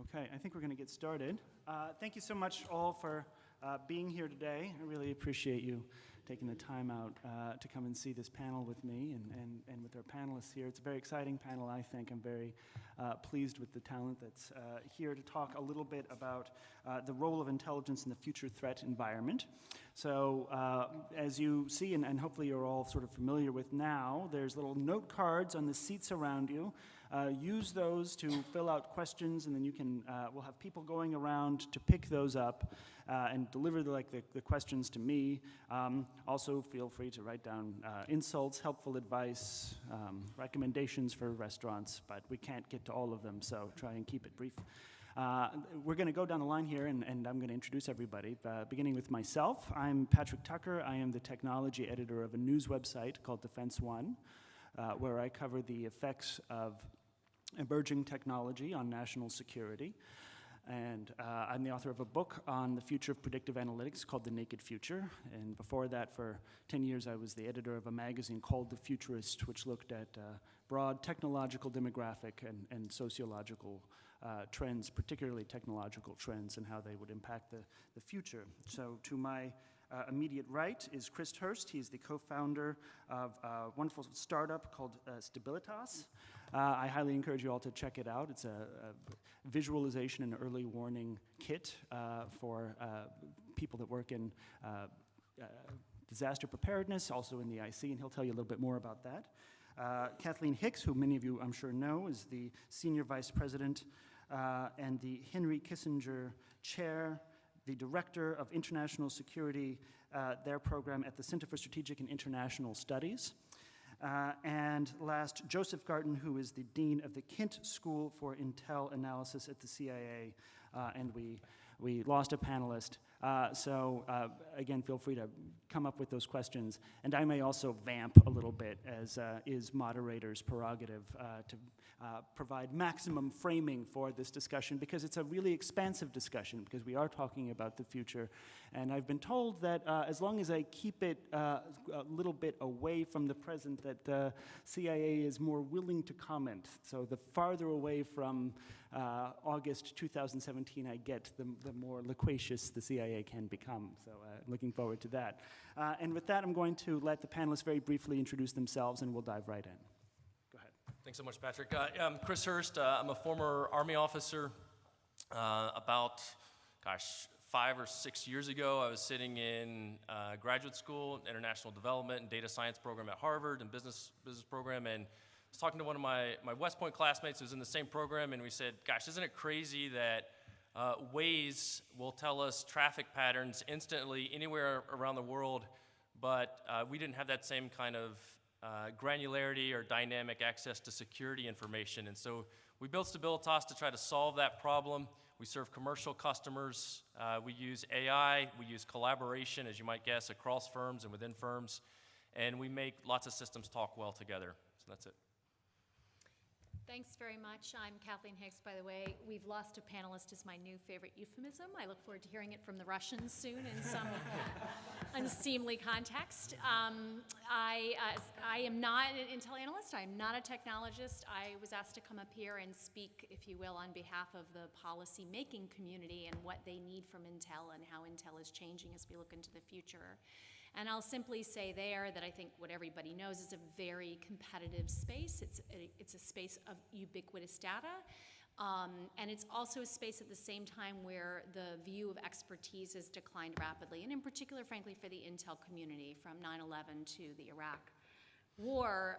Okay, I think we're going to get started. Thank you so much all for being here today. I really appreciate you taking the time out to come and see this panel with me and with our panelists here. It's a very exciting panel, I think. I'm very pleased with the talent that's here to talk a little bit about the role of intelligence in the future threat environment. So as you see, and hopefully you're all sort of familiar with now, there's little note cards on the seats around you. Use those to fill out questions, and then you can, we'll have people going around to pick those up and deliver the questions to me. Also, feel free to write down insults, helpful advice, recommendations for restaurants, but we can't get to all of them, so try and keep it brief. We're going to go down the line here, and I'm going to introduce everybody, beginning with myself. I'm Patrick Tucker. I am the technology editor of a news website called Defense One, where I cover the effects of emerging technology on national security. And I'm the author of a book on the future of predictive analytics called The Naked Future. And before that, for 10 years, I was the editor of a magazine called The Futurist, which looked at broad technological, demographic, and sociological trends, particularly technological trends, and how they would impact the future. So to my immediate right is Chris Hurst. He's the co-founder of a wonderful startup called Stabilitas. I highly encourage you all to check it out. It's a visualization and early warning kit for people that work in disaster preparedness, also in the IC, and he'll tell you a little bit more about that. Kathleen Hicks, who many of you I'm sure know, is the Senior Vice President and the Henry Kissinger Chair, the Director of International Security, their program at the Center for Strategic and International Studies. And last, Joseph Garton, who is the Dean of the Kent School for Intel Analysis at the CIA, and we lost a panelist. So again, feel free to come up with those questions. And I may also vamp a little bit, as is moderator's prerogative, to provide maximum framing for this discussion, because it's a really expansive discussion, because we are talking about the future. And I've been told that as long as I keep it a little bit away from the present, that the CIA is more willing to comment. So the farther away from August 2017 I get, the more loquacious the CIA can become. So looking forward to that. And with that, I'm going to let the panelists very briefly introduce themselves, and we'll dive right in. Go ahead. Thanks so much, Patrick. I'm Chris Hurst. I'm a former Army officer. About 5 or 6 years ago, I was sitting in graduate school, international development and data science program at Harvard, and business program, and I was talking to one of my West Point classmates who was in the same program, and we said, gosh, isn't it crazy that Waze will tell us traffic patterns instantly anywhere around the world, but we didn't have that same kind of granularity or dynamic access to security information. And so we built Stabilitas to try to solve that problem. We serve commercial customers. We use AI. We use collaboration, as you might guess, across firms and within firms. And we make lots of systems talk well together. So that's it. Thanks very much. I'm Kathleen Hicks, by the way. We've lost a panelist is my new favorite euphemism. I look forward to hearing it from the Russians soon in some unseemly context. I am not an Intel analyst. I'm not a technologist. I was asked to come up here and speak, if you will, on behalf of the policy-making community and what they need from Intel and how Intel is changing as we look into the future. And I'll simply say there that I think what everybody knows is a very competitive space. It's a space of ubiquitous data. And it's also a space at the same time where the view of expertise has declined rapidly, and in particular, frankly, for the Intel community from 9/11 to the Iraq War.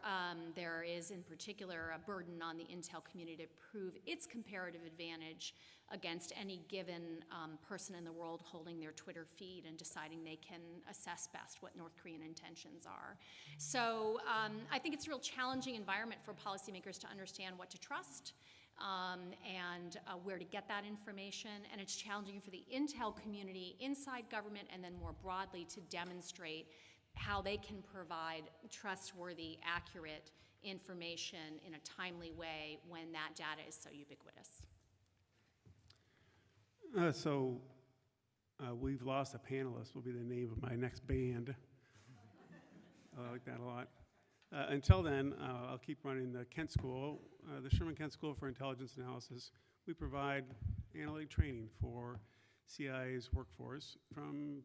There is, in particular, a burden on the Intel community to prove its comparative advantage against any given person in the world holding their Twitter feed and deciding they can assess best what North Korean intentions are. So I think it's a real challenging environment for policymakers to understand what to trust and where to get that information. And it's challenging for the Intel community inside government and then more broadly to demonstrate how they can provide trustworthy, accurate information in a timely way when that data is so ubiquitous. We've lost a panelist will be the name of my next band. I like that a lot. Until then, I'll keep running the Kent School, the Sherman Kent School for Intelligence Analysis. We provide analytic training for CIA's workforce, from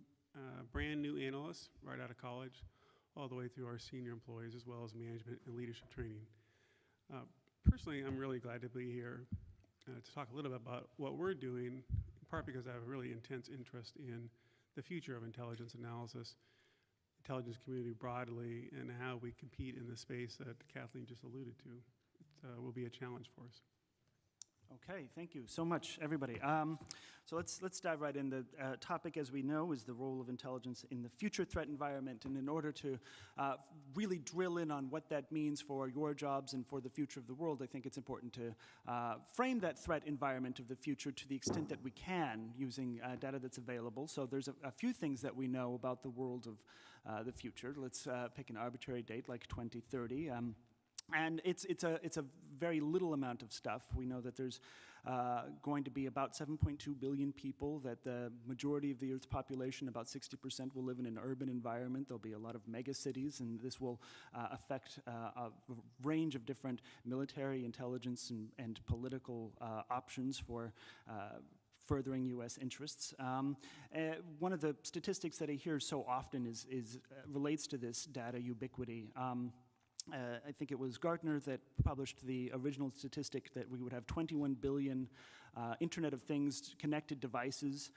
brand new analysts right out of college all the way through our senior employees, as well as management and leadership training. Personally, I'm really glad to be here to talk a little bit about what we're doing, in part because I have a really intense interest in the future of intelligence analysis, intelligence community broadly, and how we compete in the space that Kathleen just alluded to. It will be a challenge for us. Okay, thank you so much, everybody. So let's dive right in. The topic, as we know, is the role of intelligence in the future threat environment. And in order to really drill in on what that means for your jobs and for the future of the world, I think it's important to frame that threat environment of the future to the extent that we can using data that's available. So there's a few things that we know about the world of the future. Let's pick an arbitrary date like 2030. And it's a very little amount of stuff. We know that there's going to be about 7.2 billion people, that the majority of the Earth's population, about 60%, will live in an urban environment. There'll be a lot of megacities, and this will affect a range of different military, intelligence, and political options for furthering U.S. interests. One of the statistics that I hear so often relates to this data ubiquity. I think it was Gartner that published the original statistic that we would have 21 billion Internet of Things connected devices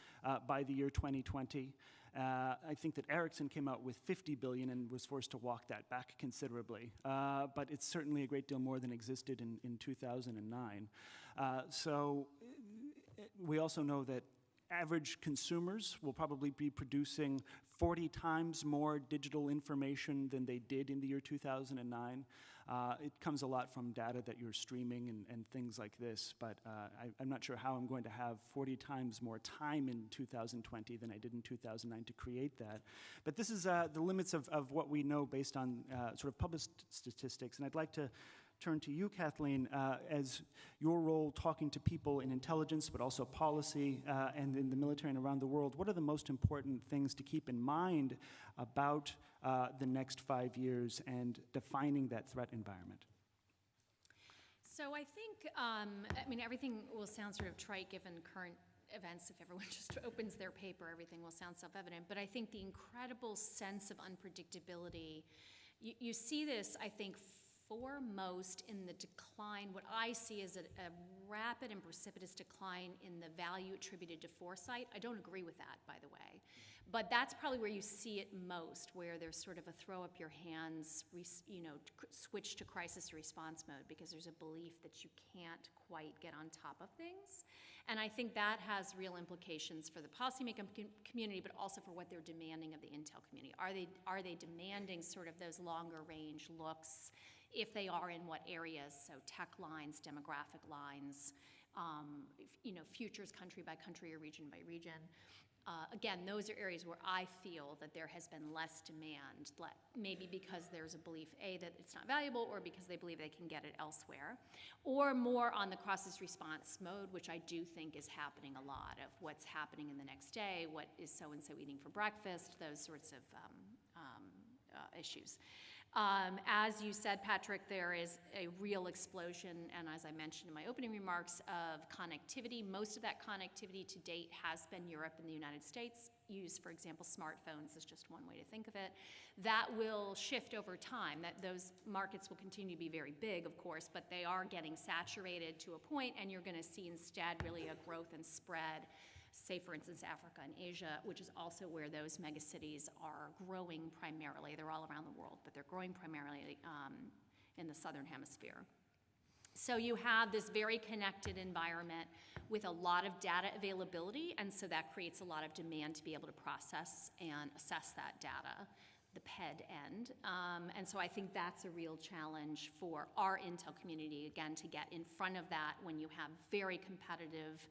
by the year 2020. I think that Ericsson came out with 50 billion and was forced to walk that back considerably. But it's certainly a great deal more than existed in 2009. So we also know that average consumers will probably be producing 40 times more digital information than they did in the year 2009. It comes a lot from data that you're streaming and things like this, but I'm not sure how I'm going to have 40 times more time in 2020 than I did in 2009 to create that. But this is the limits of what we know based on sort of published statistics, and I'd like to turn to you, Kathleen, as your role talking to people in intelligence, but also policy and in the military and around the world. What are the most important things to keep in mind about the next 5 years and defining that threat environment? So I think, everything will sound sort of trite given current events. If everyone just opens their paper, everything will sound self-evident. But I think the incredible sense of unpredictability, you see this, I think, foremost in the decline, what I see is a rapid and precipitous decline in the value attributed to foresight. I don't agree with that, by the way. But that's probably where you see it most, where there's sort of a throw up your hands, switch to crisis response mode, because there's a belief that you can't quite get on top of things. And I think that has real implications for the policymaking community, but also for what they're demanding of the intel community. Are they demanding sort of those longer range looks? If they are, in what areas? So tech lines, demographic lines, futures country by country or region by region. Again, those are areas where I feel that there has been less demand, maybe because there's a belief, A, that it's not valuable, or because they believe they can get it elsewhere, or more on the crisis response mode, which I do think is happening a lot, of what's happening in the next day, what is so-and-so eating for breakfast, those sorts of issues. As you said, Patrick, there is a real explosion, and as I mentioned in my opening remarks, of connectivity. Most of that connectivity to date has been Europe and the United States. Use, for example, smartphones is just one way to think of it. That will shift over time. That those markets will continue to be very big, of course, but they are getting saturated to a point, and you're going to see instead really a growth and spread, say, for instance, Africa and Asia, which is also where those megacities are growing primarily. They're all around the world, but they're growing primarily in the southern hemisphere. So you have this very connected environment with a lot of data availability, and so that creates a lot of demand to be able to process and assess that data, the PED end. And so I think that's a real challenge for our intel community, again, to get in front of that when you have very competitive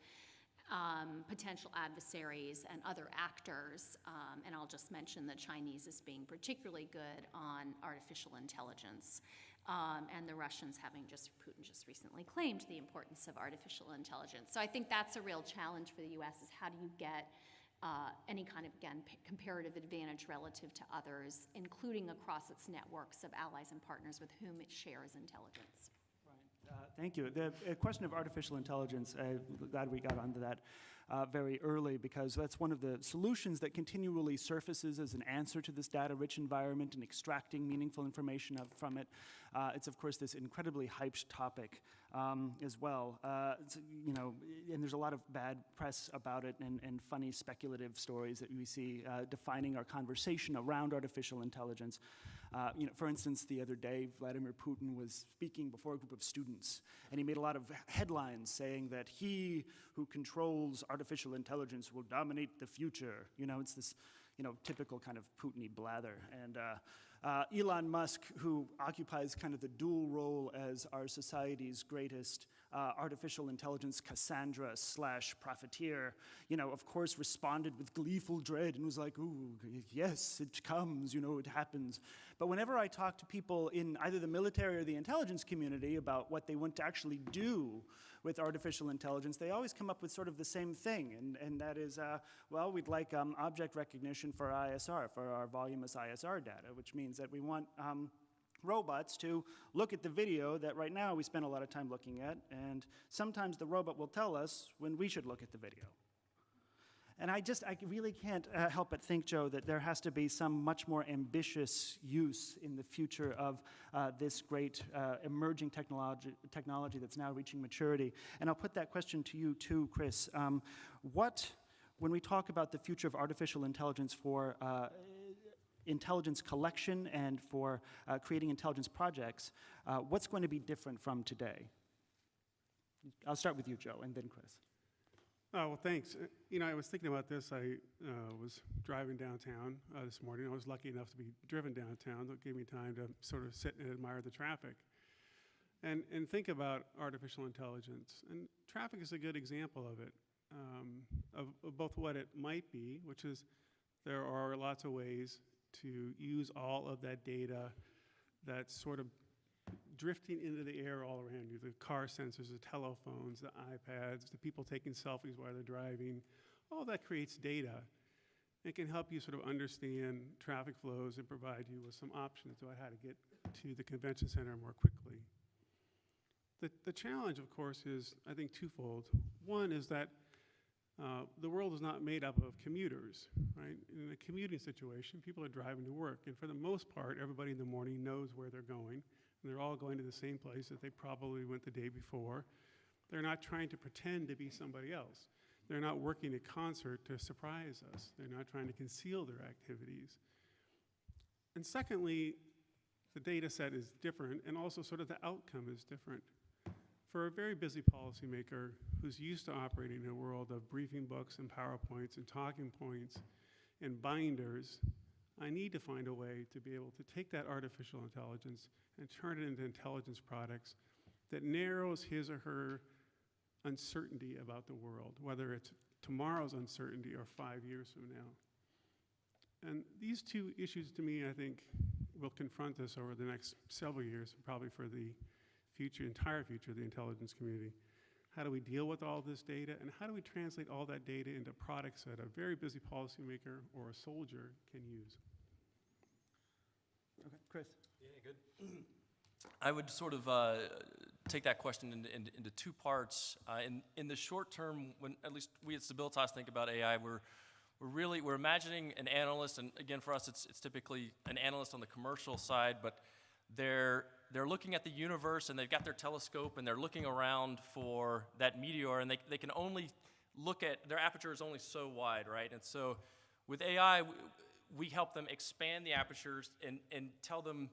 potential adversaries and other actors, and I'll just mention the Chinese as being particularly good on artificial intelligence, and the Russians Putin just recently claimed the importance of artificial intelligence. So I think that's a real challenge for the U.S. is how do you get any kind of, again, comparative advantage relative to others, including across its networks of allies and partners with whom it shares intelligence. Thank you. The question of artificial intelligence, I'm glad we got onto that very early, because that's one of the solutions that continually surfaces as an answer to this data-rich environment and extracting meaningful information from it. It's, of course, this incredibly hyped topic as well. And there's a lot of bad press about it and funny speculative stories that we see defining our conversation around artificial intelligence. For instance, the other day, Vladimir Putin was speaking before a group of students, and he made a lot of headlines saying that he who controls artificial intelligence will dominate the future. It's this, typical kind of Putin-y blather. And Elon Musk, who occupies kind of the dual role as our society's greatest artificial intelligence Cassandra / profiteer, of course responded with gleeful dread and was like, ooh, yes, it comes, it happens. But whenever I talk to people in either the military or the intelligence community about what they want to actually do with artificial intelligence, they always come up with sort of the same thing, and that is, well, we'd like object recognition for ISR, for our voluminous ISR data, which means that we want robots to look at the video that right now we spend a lot of time looking at, and sometimes the robot will tell us when we should look at the video. And I really can't help but think, Joe, that there has to be some much more ambitious use in the future of this great emerging technology that's now reaching maturity. And I'll put that question to you too, Chris. When we talk about the future of artificial intelligence for intelligence collection and for creating intelligence projects, what's going to be different from today? I'll start with you, Joe, and then Chris. Oh, well, thanks. I was thinking about this. I was driving downtown this morning. I was lucky enough to be driven downtown. That gave me time to sort of sit and admire the traffic and think about artificial intelligence. And traffic is a good example of it, of both what it might be, which is there are lots of ways to use all of that data that's sort of drifting into the air all around you, the car sensors, the telephones, the iPads, the people taking selfies while they're driving. All that creates data. It can help you sort of understand traffic flows and provide you with some options about how to get to the convention center more quickly. The challenge, of course, is, I think, twofold. One is that the world is not made up of commuters, right? In a commuting situation, people are driving to work, and for the most part, everybody in the morning knows where they're going. And they're all going to the same place that they probably went the day before. They're not trying to pretend to be somebody else. They're not working in concert to surprise us. They're not trying to conceal their activities. And secondly, the data set is different, and also sort of the outcome is different. For a very busy policymaker who's used to operating in a world of briefing books and PowerPoints and talking points and binders, I need to find a way to be able to take that artificial intelligence and turn it into intelligence products that narrows his or her uncertainty about the world, whether it's tomorrow's uncertainty or 5 years from now. And these two issues, to me, I think, will confront us over the next several years, probably for the entire future of the intelligence community. How do we deal with all this data, and how do we translate all that data into products that a very busy policymaker or a soldier can use? Okay, Chris. Yeah, good. I would sort of take that question into two parts. In the short term, when at least we at Stabilitas think about AI, we're imagining an analyst, and again for us it's typically an analyst on the commercial side, but they're looking at the universe and they've got their telescope and they're looking around for that meteor, and they can only look at, their aperture is only so wide, right? And so with AI, we help them expand the apertures and tell them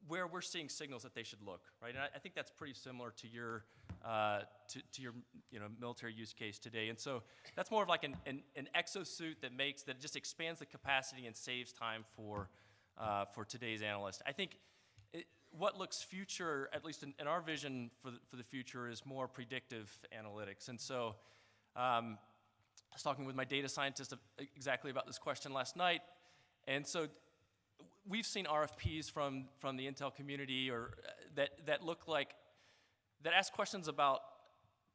where we're seeing signals that they should look, right? And I think that's pretty similar to your military use case today. And so that's more of like an exosuit that just expands the capacity and saves time for today's analyst. I think what looks future, at least in our vision for the future, is more predictive analytics. And so I was talking with my data scientist exactly about this question last night. And so we've seen RFPs from the Intel community or that look like, that ask questions about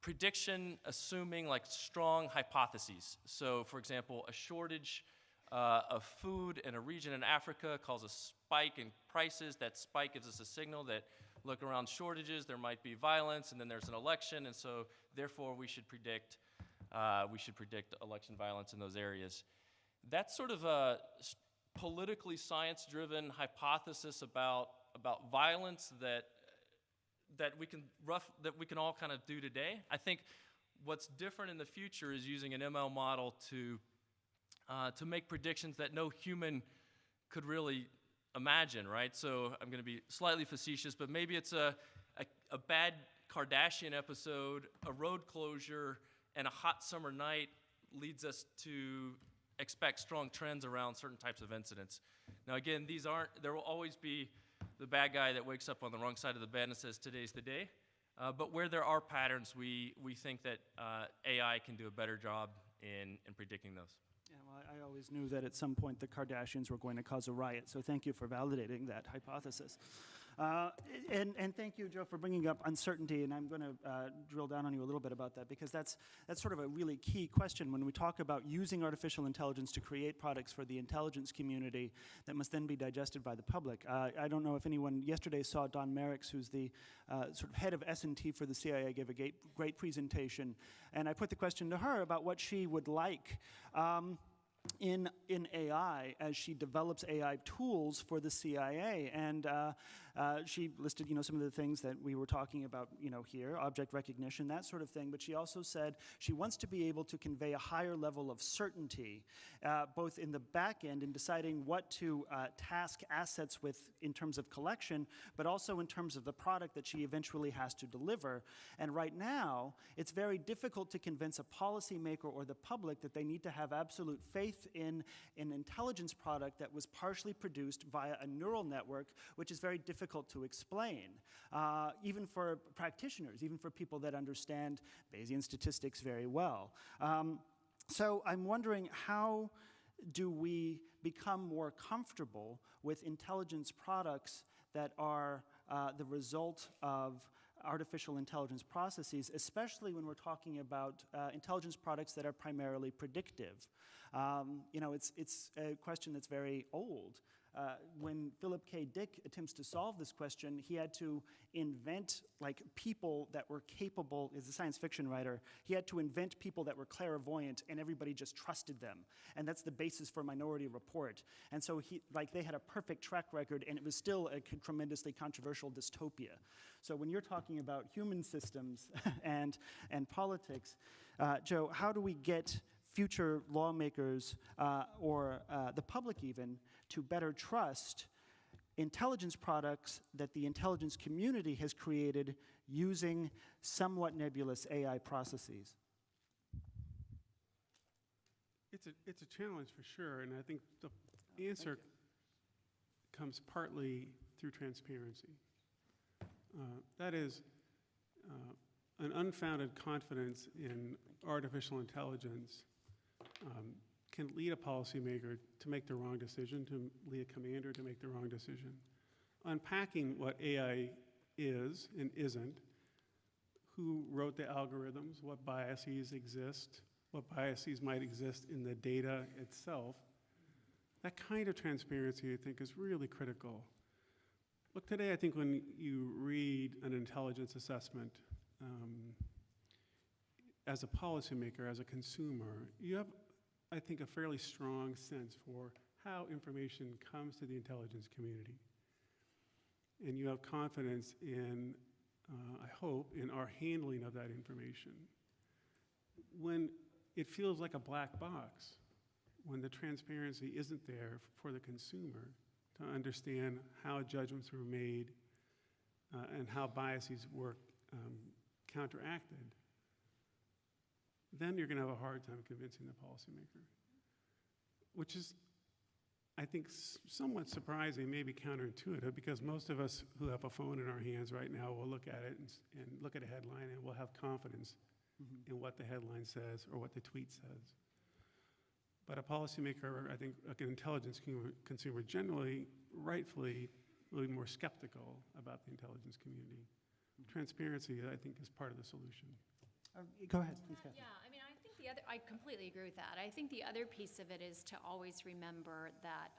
prediction assuming like strong hypotheses. So for example, a shortage of food in a region in Africa causes a spike in prices. That spike gives us a signal that look around shortages, there might be violence, and then there's an election, and so therefore we should predict election violence in those areas. That's sort of a politically science-driven hypothesis about violence that we can all kind of do today. I think what's different in the future is using an ML model to make predictions that no human could really imagine, right? So I'm going to be slightly facetious, but maybe it's a bad Kardashian episode, a road closure, and a hot summer night leads us to expect strong trends around certain types of incidents. Now again, there will always be the bad guy that wakes up on the wrong side of the bed and says today's the day. But where there are patterns, we think that AI can do a better job in predicting those. Yeah, well, I always knew that at some point the Kardashians were going to cause a riot, so thank you for validating that hypothesis. And thank you, Joe, for bringing up uncertainty, and I'm going to drill down on you a little bit about that, because that's sort of a really key question when we talk about using artificial intelligence to create products for the intelligence community that must then be digested by the public. I don't know if anyone yesterday saw Don Merrick's, who's the sort of head of S&T for the CIA, gave a great presentation, and I put the question to her about what she would like in AI as she develops AI tools for the CIA, and she listed, some of the things that we were talking about, here, object recognition, that sort of thing. But she also said she wants to be able to convey a higher level of certainty, both in the back end in deciding what to task assets with in terms of collection, but also in terms of the product that she eventually has to deliver. And right now, it's very difficult to convince a policymaker or the public that they need to have absolute faith in an intelligence product that was partially produced via a neural network, which is very difficult to explain, even for practitioners, even for people that understand Bayesian statistics very well. So I'm wondering, how do we become more comfortable with intelligence products that are the result of artificial intelligence processes, especially when we're talking about intelligence products that are primarily predictive? It's a question that's very old. When Philip K. Dick attempts to solve this question, he had to invent people that were capable, as a science fiction writer, he had to invent people that were clairvoyant and everybody just trusted them. And that's the basis for Minority Report. And so they had a perfect track record, and it was still a tremendously controversial dystopia. So when you're talking about human systems and politics, Joe, how do we get future lawmakers or the public even to better trust intelligence products that the intelligence community has created using somewhat nebulous AI processes? It's a challenge for sure, and I think the answer comes partly through transparency. That is, an unfounded confidence in artificial intelligence can lead a policymaker to make the wrong decision, to lead a commander to make the wrong decision. Unpacking what AI is and isn't, who wrote the algorithms, what biases exist, what biases might exist in the data itself, that kind of transparency, I think, is really critical. Look, today, I think when you read an intelligence assessment, as a policymaker, as a consumer, you have, I think, a fairly strong sense for how information comes to the intelligence community. And you have confidence in, I hope, in our handling of that information. When it feels like a black box, when the transparency isn't there for the consumer to understand how judgments were made and how biases were counteracted, then you're going to have a hard time convincing the policymaker, which is, I think, somewhat surprising, maybe counterintuitive, because most of us who have a phone in our hands right now will look at it and look at a headline and we'll have confidence in what the headline says or what the tweet says. But a policymaker, I think, like an intelligence consumer, generally, rightfully, will be more skeptical about the intelligence community. Transparency, I think, is part of the solution. Go ahead, please, Kathy. Yeah, I mean, I think I completely agree with that. I think the other piece of it is to always remember that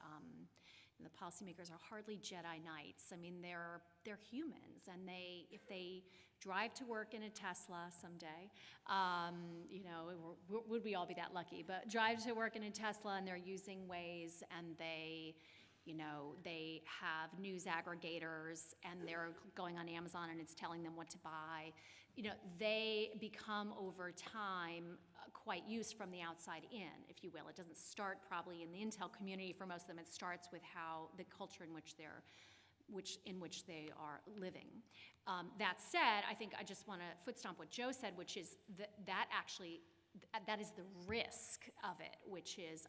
the policymakers are hardly Jedi Knights. I mean, they're humans, and if they drive to work in a Tesla someday, would we all be that lucky? But drive to work in a Tesla, and they're using Waze, and they have news aggregators, and they're going on Amazon, and it's telling them what to buy. They become over time quite used from the outside in, if you will. It doesn't start probably in the Intel community for most of them. It starts with how the culture in which they are living. That said, I think I just want to foot stomp what Joe said, which is that is the risk of it, which is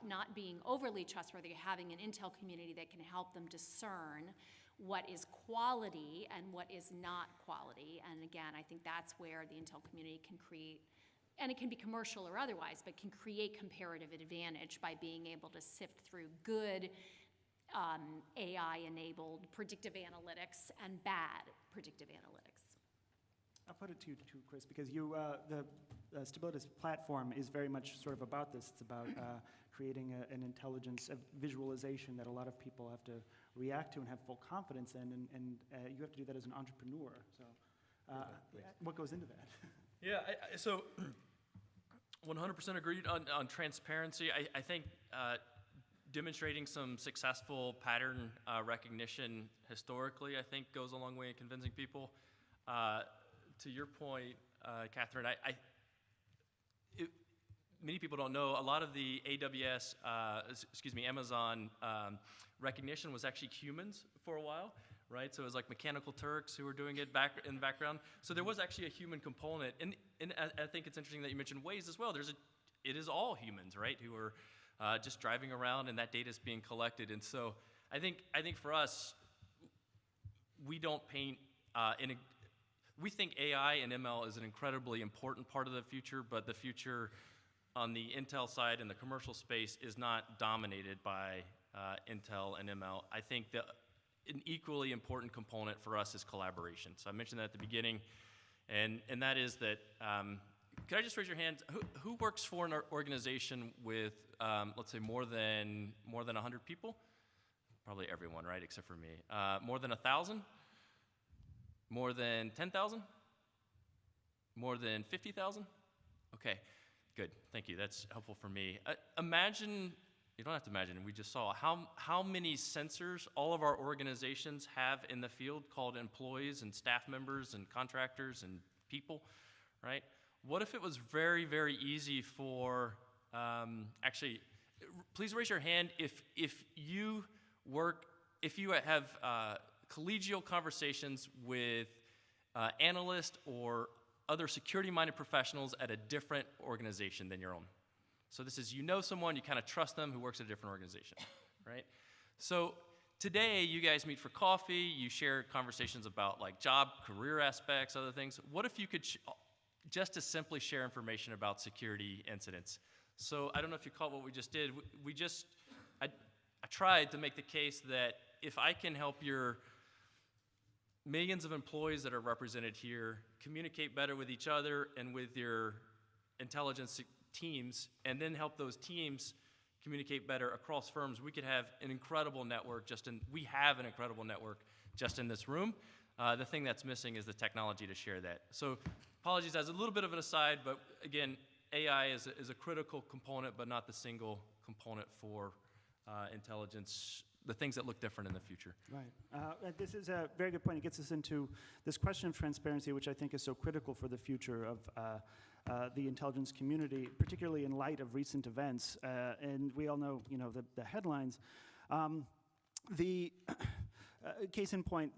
not being overly trustworthy, having an Intel community that can help them discern what is quality and what is not quality. And again, I think that's where the Intel community can create, and it can be commercial or otherwise, but can create comparative advantage by being able to sift through good AI-enabled predictive analytics and bad predictive analytics. I'll put it to you too, Chris, because the Stabilitas platform is very much sort of about this. It's about creating an intelligence, a visualization that a lot of people have to react to and have full confidence in, and you have to do that as an entrepreneur. So what goes into that? Yeah, so 100% agreed on transparency. I think demonstrating some successful pattern recognition historically, I think, goes a long way in convincing people. To your point, Catherine, many people don't know, a lot of the Amazon recognition was actually humans for a while, right? So it was like Mechanical Turks who were doing it back in the background. So there was actually a human component. And I think it's interesting that you mentioned Waze as well. It is all humans, right, who are just driving around, and that data is being collected. And so I think for us, we don't paint we think AI and ML is an incredibly important part of the future, but the future on the Intel side in the commercial space is not dominated by Intel and ML. I think an equally important component for us is collaboration. So I mentioned that at the beginning, and that is that, could I just raise your hand? Who works for an organization with, let's say, more than 100 people? Probably everyone, right, except for me. More than 1,000? More than 10,000? More than 50,000? Okay, good, thank you, that's helpful for me. Imagine, you don't have to imagine, we just saw how many sensors all of our organizations have in the field called employees and staff members and contractors and people, right? What if it was very, very easy for, actually, please raise your hand if you have collegial conversations with analysts or other security-minded professionals at a different organization than your own. So this is, someone, you kind of trust them who works at a different organization, right? So today, you guys meet for coffee, you share conversations about like job, career aspects, other things. What if you could just as simply share information about security incidents? So I don't know if you caught what we just did. I tried to make the case that if I can help your millions of employees that are represented here communicate better with each other and with your intelligence teams, and then help those teams communicate better across firms, we could have an incredible network we have an incredible network just in this room. The thing that's missing is the technology to share that. So apologies as a little bit of an aside, but again, AI is a critical component, but not the single component for intelligence, the things that look different in the future. Right. This is a very good point. It gets us into this question of transparency, which I think is so critical for the future of the intelligence community, particularly in light of recent events. And we all know, the headlines. The case in point,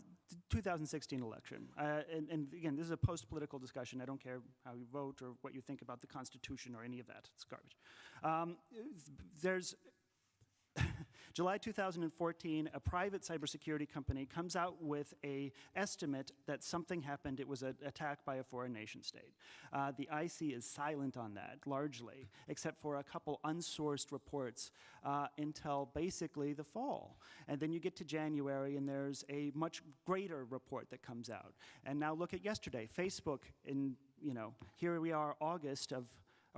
2016 election. And again, this is a post-political discussion. I don't care how you vote or what you think about the Constitution or any of that. It's garbage. July 2014, a private cybersecurity company comes out with an estimate that something happened. It was an attack by a foreign nation state. The IC is silent on that, largely, except for a couple unsourced reports until basically the fall. And then you get to January, and there's a much greater report that comes out. And now look at yesterday. Facebook, here we are,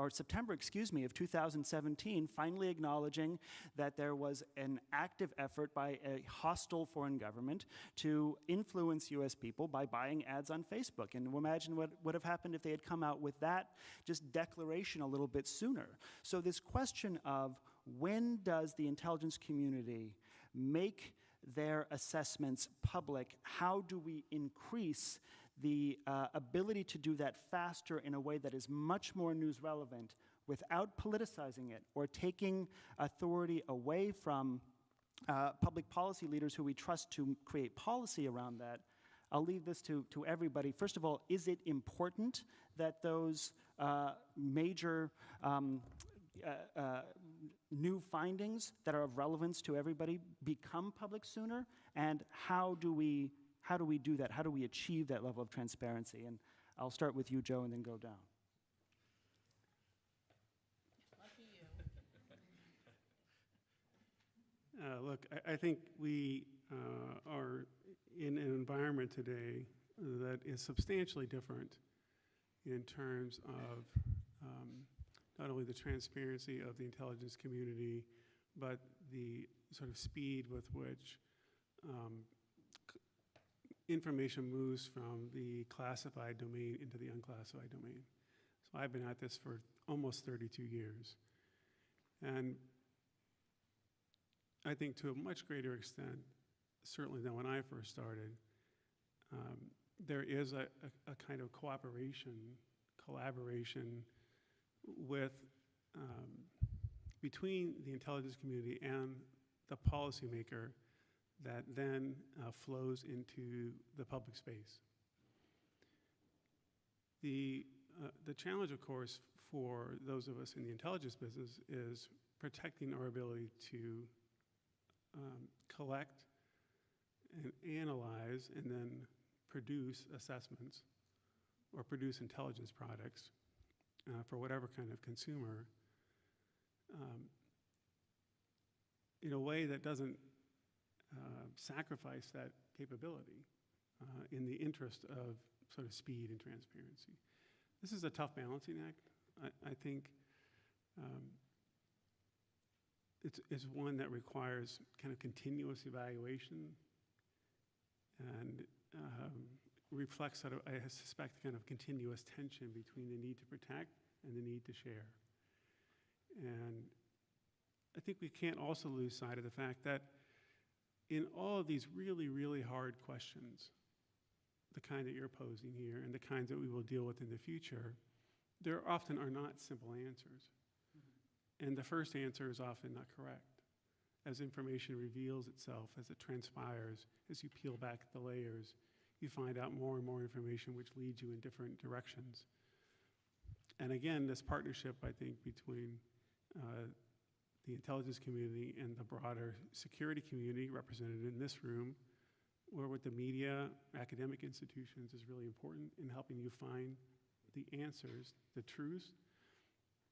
September, of 2017, finally acknowledging that there was an active effort by a hostile foreign government to influence U.S. people by buying ads on Facebook. And imagine what would have happened if they had come out with that just declaration a little bit sooner. So this question of when does the intelligence community make their assessments public, how do we increase the ability to do that faster in a way that is much more news relevant without politicizing it or taking authority away from public policy leaders who we trust to create policy around that. I'll leave this to everybody. First of all, is it important that those major new findings that are of relevance to everybody become public sooner? And how do we do that? How do we achieve that level of transparency? And I'll start with you, Joe, and then go down. Lucky you. Look, I think we are in an environment today that is substantially different in terms of not only the transparency of the intelligence community, but the sort of speed with which information moves from the classified domain into the unclassified domain. So I've been at this for almost 32 years. And I think to a much greater extent, certainly than when I first started, there is a kind of collaboration with, between the intelligence community and the policymaker that then flows into the public space. The challenge, of course, for those of us in the intelligence business is protecting our ability to collect and analyze and then produce assessments or produce intelligence products for whatever kind of consumer in a way that doesn't sacrifice that capability in the interest of sort of speed and transparency. This is a tough balancing act. I think it's one that requires kind of continuous evaluation and reflects sort of, I suspect, kind of continuous tension between the need to protect and the need to share. And I think we can't also lose sight of the fact that in all of these really, really hard questions, the kind that you're posing here and the kinds that we will deal with in the future, there often are not simple answers. Mm-hmm. And the first answer is often not correct. As information reveals itself, as it transpires, as you peel back the layers, you find out more and more information which leads you in different directions. And again, this partnership, I think, between the intelligence community and the broader security community represented in this room, or with the media, academic institutions, is really important in helping you find the answers, the truths.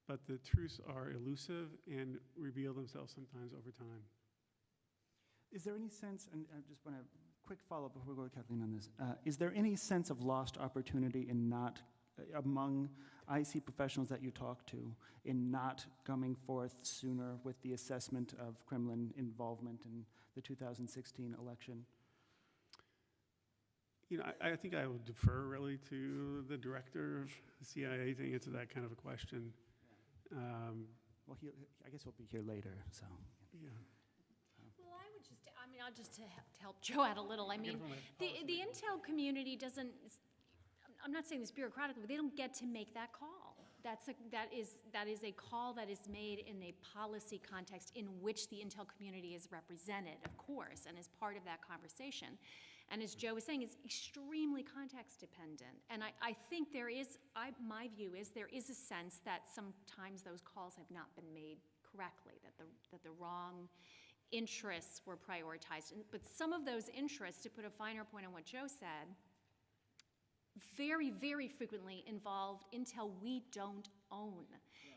But the truths are elusive and reveal themselves sometimes over time. Is there any sense, and I just want a quick follow-up before we go to Kathleen on this, is there any sense of lost opportunity in not, among IC professionals that you talk to, in not coming forth sooner with the assessment of Kremlin involvement in the 2016 election? You know, I think I would defer really to the director of the CIA to answer that kind of a question. Well, I guess he'll be here later, so. Yeah. Well, I'll just to help Joe out a little. I mean, the intel community doesn't, I'm not saying this bureaucratically, but they don't get to make that call. That is a call that is made in a policy context in which the intel community is represented, of course, and is part of that conversation. And as Joe was saying, it's extremely context dependent. And I think there is, my view is there is a sense that sometimes those calls have not been made correctly, that the wrong interests were prioritized. But some of those interests, to put a finer point on what Joe said, very, very frequently involved intel we don't own.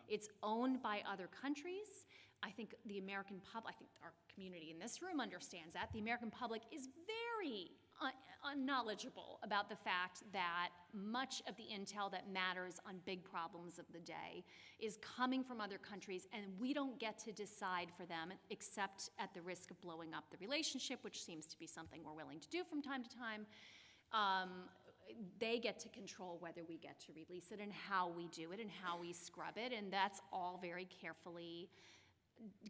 It's owned by other countries. I think the American public, I think our community in this room understands that. The American public is very unknowledgeable about the fact that much of the intel that matters on big problems of the day is coming from other countries, and we don't get to decide for them, except at the risk of blowing up the relationship, which seems to be something we're willing to do from time to time. They get to control whether we get to release it and how we do it and how we scrub it, and that's all very carefully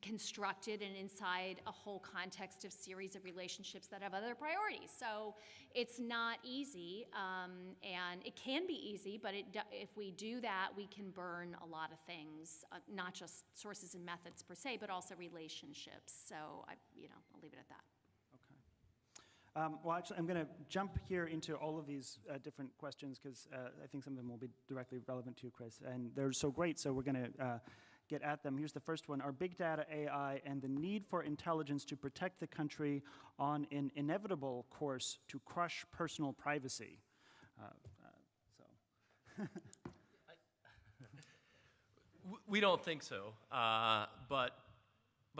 constructed and inside a whole context of series of relationships that have other priorities. So it's not easy, and it can be easy, but if we do that, we can burn a lot of things, not just sources and methods per se, but also relationships. So I'll leave it at that. Well, actually, I'm going to jump here into all of these different questions because I think some of them will be directly relevant to you, Chris. And they're so great, so we're going to get at them. Here's the first one. Are big data, AI, and the need for intelligence to protect the country on an inevitable course to crush personal privacy? We don't think so, but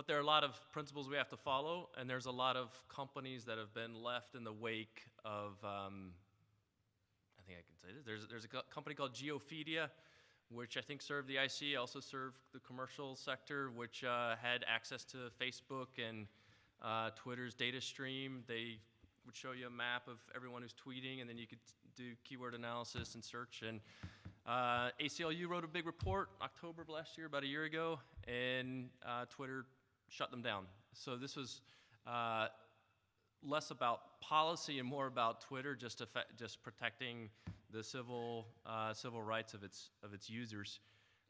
there are a lot of principles we have to follow, and there's a lot of companies that have been left in the wake of, I think I can say this, there's a company called Geofedia, which I think served the IC, also served the commercial sector, which had access to Facebook and Twitter's data stream. They would show you a map of everyone who's tweeting, and then you could do keyword analysis and search. And ACLU wrote a big report October of last year, about a year ago, and Twitter shut them down. So this was less about policy and more about Twitter just protecting the civil rights of its users.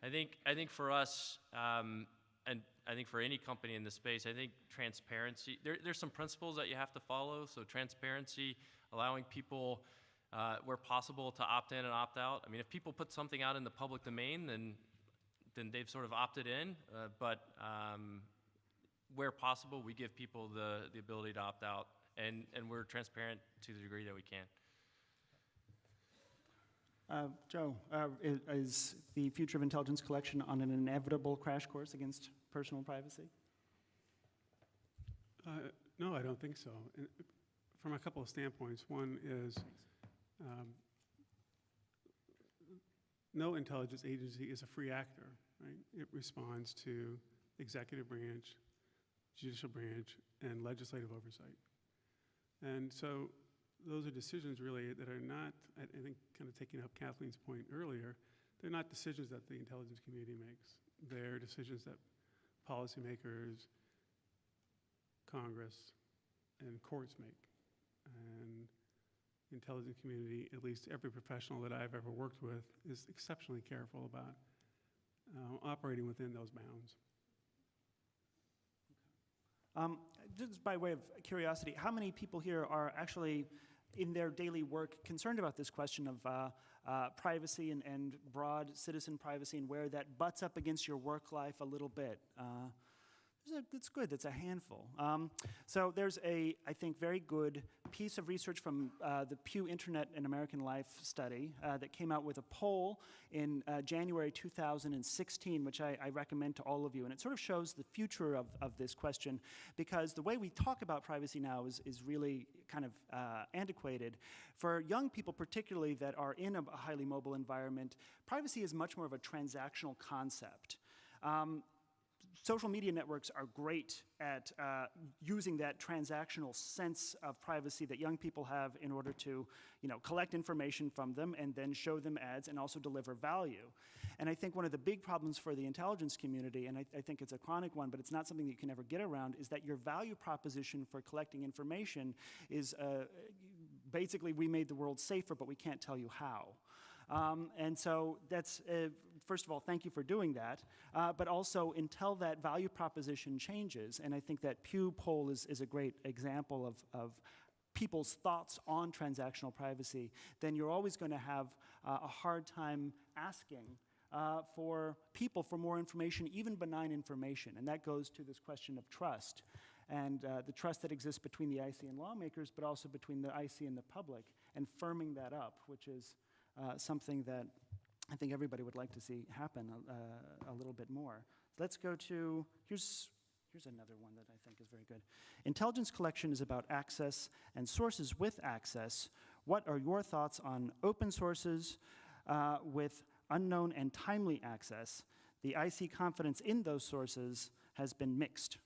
I think for us, and I think for any company in this space, I think transparency. There's some principles that you have to follow. So transparency, allowing people where possible to opt in and opt out. I mean, if people put something out in the public domain, then they've sort of opted in. But where possible, we give people the ability to opt out, and we're transparent to the degree that we can. Joe, is the future of intelligence collection on an inevitable crash course against personal privacy? No, I don't think so. And from a couple of standpoints. One is no intelligence agency is a free actor, right? It responds to executive branch, judicial branch, and legislative oversight. And so those are decisions really that are not, I think, kind of taking up Kathleen's point earlier, they're not decisions that the intelligence community makes. They're decisions that policymakers, Congress, and courts make. And the intelligence community, at least every professional that I've ever worked with, is exceptionally careful about operating within those bounds. Just by way of curiosity, how many people here are actually in their daily work concerned about this question of privacy and broad citizen privacy and where that butts up against your work life a little bit? That's good. That's a handful. So there's a, I think, very good piece of research from the Pew Internet and American Life study that came out with a poll in January 2016, which I recommend to all of you. And it sort of shows the future of this question, because the way we talk about privacy now is really kind of antiquated. For young people particularly that are in a highly mobile environment, privacy is much more of a transactional concept. Social media networks are great at using that transactional sense of privacy that young people have in order to, collect information from them and then show them ads and also deliver value. And I think one of the big problems for the intelligence community, and I think it's a chronic one, but it's not something that you can ever get around, is that your value proposition for collecting information is basically we made the world safer, but we can't tell you how. And so that's, first of all, thank you for doing that. But also, until that value proposition changes, and I think that Pew poll is a great example of people's thoughts on transactional privacy, then you're always going to have a hard time asking for people for more information, even benign information. And that goes to this question of trust. and the trust that exists between the IC and lawmakers, but also between the IC and the public, and firming that up, which is something that I think everybody would like to see happen a little bit more. Let's go to, here's another one that I think is very good. Intelligence collection is about access and sources with access. What are your thoughts on open sources with unknown and timely access? The IC confidence in those sources has been mixed.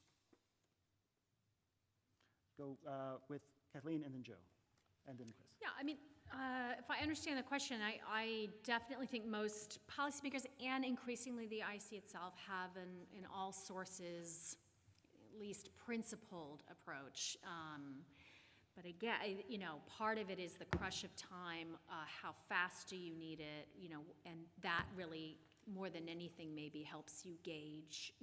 Go with Kathleen and then Joe, and then Chris. Yeah, I mean, if I understand the question, I definitely think most policymakers and increasingly the IC itself have an all sources, at least principled approach. But again, you know, part of it is the crush of time. How fast do you need it? You know, and that really, more than anything, maybe helps you gauge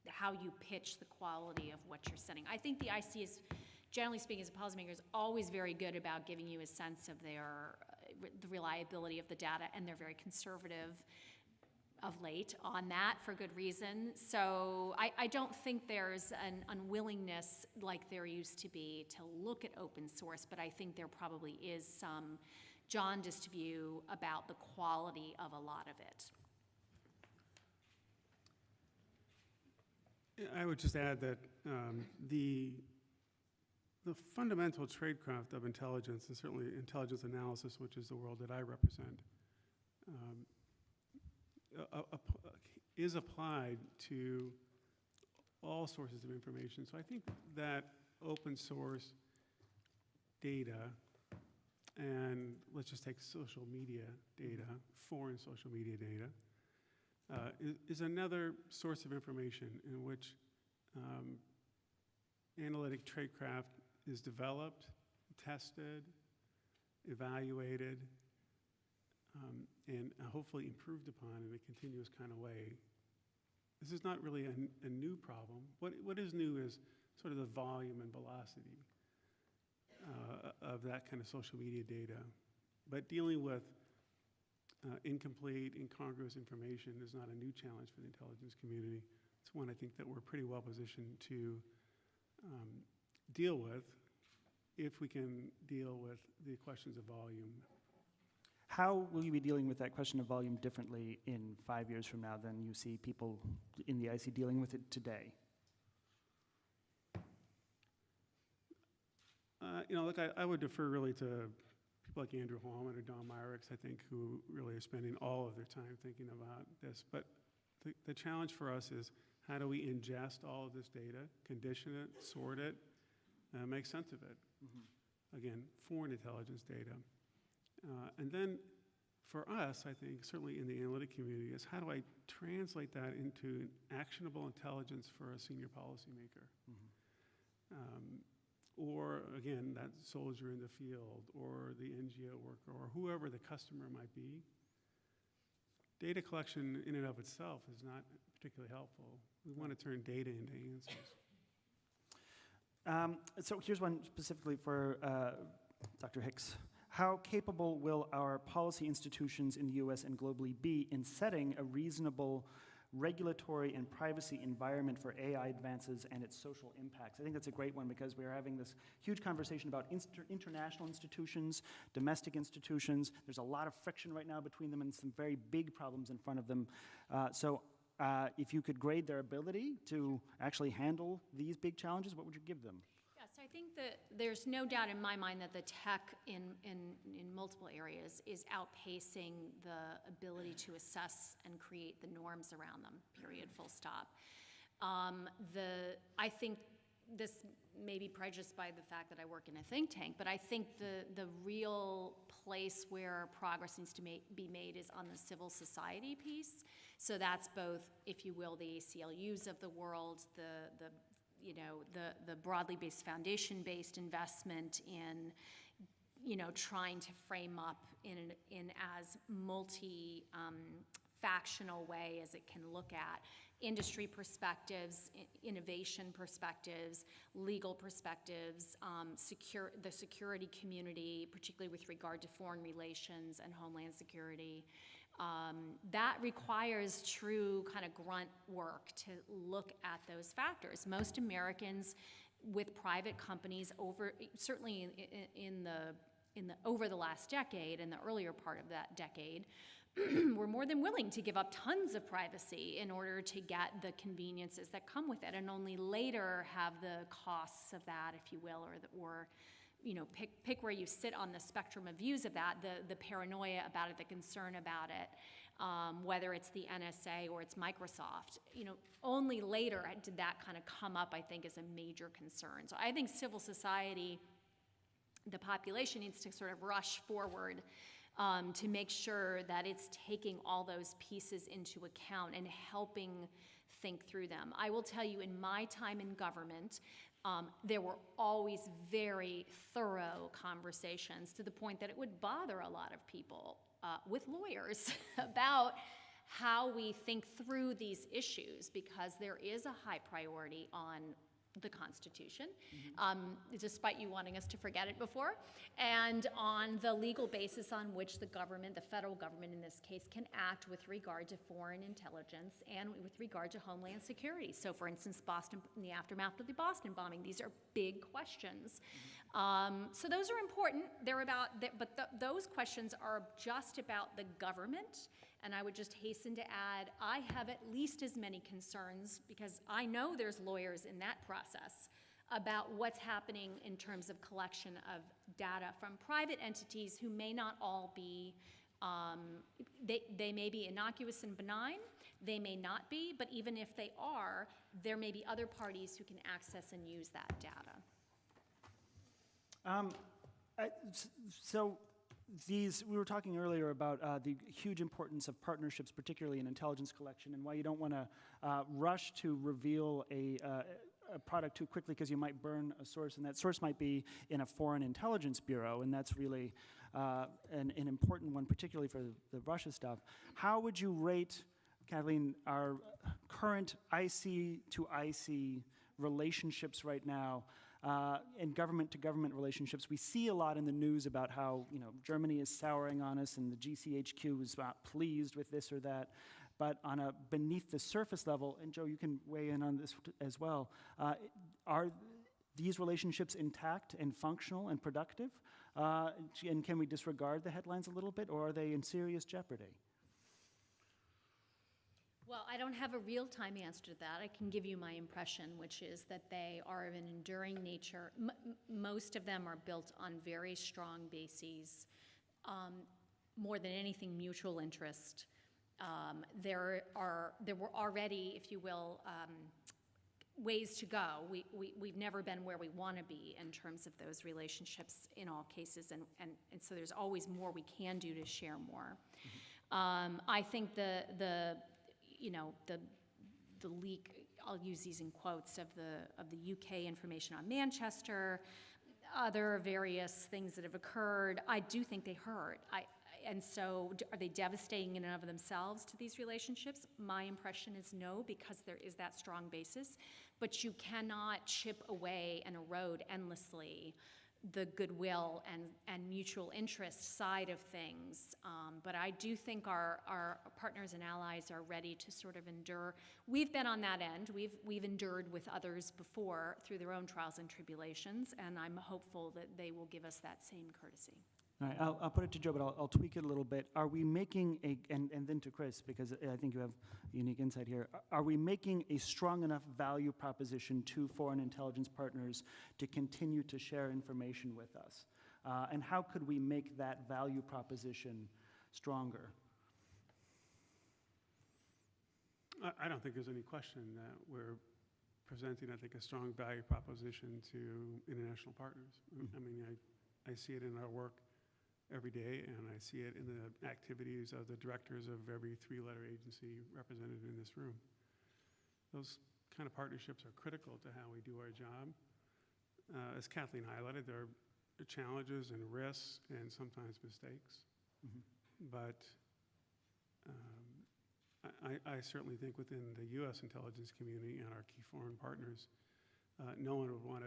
how you pitch the quality of what you're sending. I think the IC is, generally speaking, as a policymaker, is always very good about giving you a sense of the reliability of the data, and they're very conservative of late on that for good reason. So I don't think there's an unwillingness like there used to be to look at open source, but I think there probably is some jaundiced view about the quality of a lot of it. I would just add that the fundamental tradecraft of intelligence, and certainly intelligence analysis, which is the world that I represent, is applied to all sources of information. So I think that open source data, and let's just take social media data, foreign social media data, is another source of information in which analytic tradecraft is developed, tested, evaluated, and hopefully improved upon in a continuous kind of way. This is not really a new problem. What is new is sort of the volume and velocity of that kind of social media data. But dealing with incomplete, incongruous information is not a new challenge for the intelligence community. It's one I think that we're pretty well positioned to deal with if we can deal with the questions of volume. How will you be dealing with that question of volume differently in 5 years from now than you see people in the IC dealing with it today? You know, look, I would defer really to people like Andrew Hallman or Don Myricks, I think, who really are spending all of their time thinking about this. But the challenge for us is how do we ingest all of this data, condition it, sort it, make sense of it? Mm-hmm. Again, foreign intelligence data. And then for us, I think, certainly in the analytic community, is how do I translate that into actionable intelligence for a senior policymaker? Mm-hmm. Or, again, that soldier in the field, or the NGO worker, or whoever the customer might be. Data collection in and of itself is not particularly helpful. We want to turn data into answers. So here's one specifically for Dr. Hicks. How capable will our policy institutions in the US and globally be in setting a reasonable regulatory and privacy environment for AI advances and its social impacts? I think that's a great one because we're having this huge conversation about international institutions, domestic institutions. There's a lot of friction right now between them and some very big problems in front of them. So if you could grade their ability to actually handle these big challenges, what would you give them? So I think that there's no doubt in my mind that the tech in multiple areas is outpacing the ability to assess and create the norms around them, period, full stop. I think this may be prejudiced by the fact that I work in a think tank, but I think the real place where progress needs to be made is on the civil society piece. So that's both, if you will, the ACLUs of the world, the broadly based foundation-based investment in, trying to frame up in as multi-factional way as it can look at industry perspectives, innovation perspectives, legal perspectives, the security community, particularly with regard to foreign relations and homeland security, That requires true kind of grunt work to look at those factors. Most Americans with private companies certainly over the last decade and the earlier part of that decade, were more than willing to give up tons of privacy in order to get the conveniences that come with it, and only later have the costs of that, if you will, or pick where you sit on the spectrum of views of that, the paranoia about it, the concern about it, whether it's the NSA or it's Microsoft. Only later did that kind of come up, I think, as a major concern. So I think civil society, the population, needs to sort of rush forward to make sure that it's taking all those pieces into account and helping think through them. I will tell you, in my time in government, there were always very thorough conversations, to the point that it would bother a lot of people with lawyers about how we think through these issues, because there is a high priority on the Constitution, despite you wanting us to forget it before, and on the legal basis on which the government, the federal government in this case, can act with regard to foreign intelligence and with regard to homeland security. So, for instance, Boston, in the aftermath of the Boston bombing, these are big questions. So those are important. Those questions are just about the government. And I would just hasten to add, I have at least as many concerns, because I know there's lawyers in that process, about what's happening in terms of collection of data from private entities who may not all be, they may be innocuous and benign, they may not be, but even if they are, there may be other parties who can access and use that data. We were talking earlier about the huge importance of partnerships, particularly in intelligence collection, and why you don't want to rush to reveal a product too quickly, because you might burn a source, and that source might be in a foreign intelligence bureau, and that's really an important one, particularly for the Russia stuff. How would you rate, Kathleen, our current IC to IC relationships right now? And government-to-government relationships? We see a lot in the news about how Germany is souring on us, and the GCHQ is not pleased with this or that. But on a beneath-the-surface level, and Joe, you can weigh in on this as well, are these relationships intact and functional and productive? And can we disregard the headlines a little bit, or are they in serious jeopardy? Well, I don't have a real-time answer to that. I can give you my impression, which is that they are of an enduring nature. Most of them are built on very strong bases, more than anything, mutual interest. There were already, if you will, ways to go. We've never been where we want to be in terms of those relationships in all cases, and so there's always more we can do to share more. I think the leak, I'll use these in quotes, of the UK information on Manchester, other various things that have occurred, I do think they hurt. And so are they devastating in and of themselves to these relationships? My impression is no, because there is that strong basis. But you cannot chip away and erode endlessly the goodwill and mutual interest side of things. But I do think our partners and allies are ready to sort of endure. We've been on that end. We've endured with others before through their own trials and tribulations, and I'm hopeful that they will give us that same courtesy. All right, I'll put it to Joe, but I'll tweak it a little bit. Are we making and then to Chris, because I think you have unique insight here. Are we making a strong enough value proposition to foreign intelligence partners to continue to share information with us? And how could we make that value proposition stronger? I don't think there's any question that we're presenting, I think, a strong value proposition to international partners. I mean, I see it in our work every day, and I see it in the activities of the directors of every three-letter agency represented in this room. Those kind of partnerships are critical to how we do our job. As Kathleen highlighted, there are challenges and risks and sometimes mistakes. But I certainly think within the U.S. intelligence community and our key foreign partners, no one would want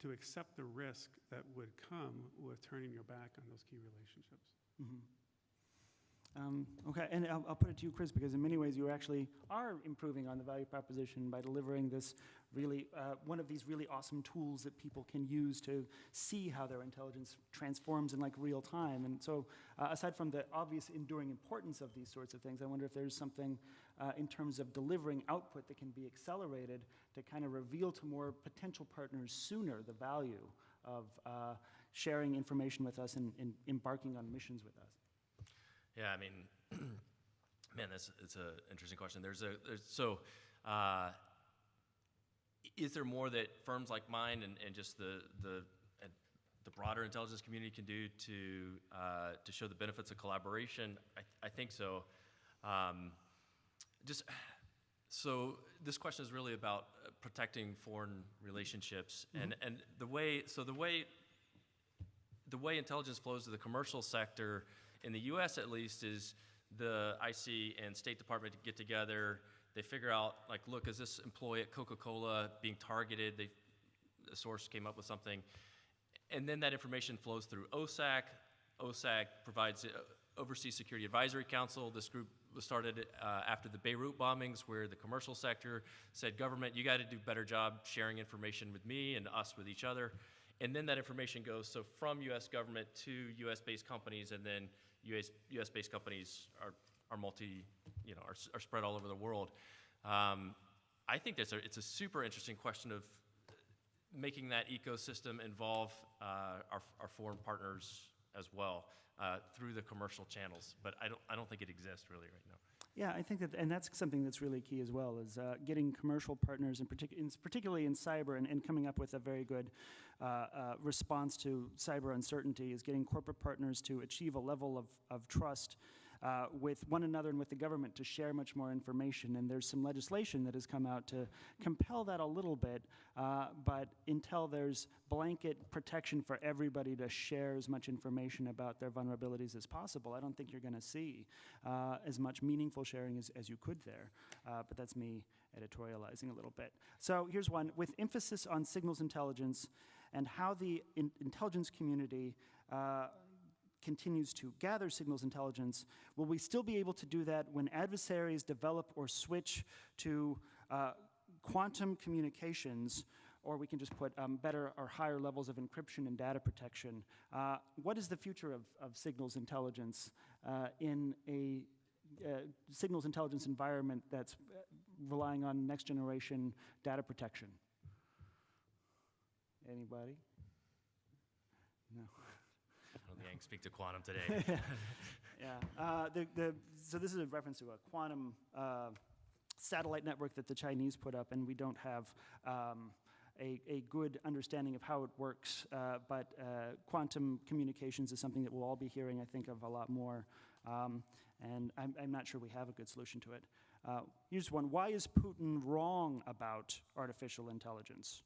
to accept the risk that would come with turning your back on those key relationships. Okay, and I'll put it to you, Chris, because in many ways you actually are improving on the value proposition by delivering this really, one of these really awesome tools that people can use to see how their intelligence transforms in like real time. And so aside from the obvious enduring importance of these sorts of things, I wonder if there's something in terms of delivering output that can be accelerated to kind of reveal to more potential partners sooner the value of sharing information with us and embarking on missions with us. Yeah, I mean, man, it's an interesting question. Is there more that firms like mine and just the broader intelligence community can do to show the benefits of collaboration? I think so. So this question is really about protecting foreign relationships, and the way intelligence flows to the commercial sector, in the U.S. at least, is the IC and State Department get together. They figure out, like, look, is this employee at Coca-Cola being targeted? The source came up with something. And then that information flows through OSAC. OSAC provides Overseas Security Advisory Council. This group was started after the Beirut bombings, where the commercial sector said, government, you got to do a better job sharing information with me and us with each other. And then that information goes from U.S. government to U.S.-based companies, and then U.S.-based companies are spread all over the world. I think it's a super interesting question of making that ecosystem involve our foreign partners as well through the commercial channels. But I don't think it exists really right now. Yeah, I think and that's something that's really key as well, is getting commercial partners, particularly in cyber, and coming up with a very good response to cyber uncertainty, is getting corporate partners to achieve a level of trust with one another and with the government to share much more information. And there's some legislation that has come out to compel that a little bit, but until there's blanket protection for everybody to share as much information about their vulnerabilities as possible, I don't think you're going to see as much meaningful sharing as you could there. But that's me editorializing a little bit. So here's one. With emphasis on signals intelligence and how the intelligence community continues to gather signals intelligence, will we still be able to do that when adversaries develop or switch to quantum communications, or we can just put better or higher levels of encryption and data protection? What is the future of signals intelligence in a signals intelligence environment that's relying on next generation data protection? Anybody? No. I don't think I can speak to quantum today. Yeah. So this is a reference to a quantum satellite network that the Chinese put up, and we don't have a good understanding of how it works. But quantum communications is something that we'll all be hearing, I think, of a lot more. And I'm not sure we have a good solution to it. Here's one. Why is Putin wrong about artificial intelligence?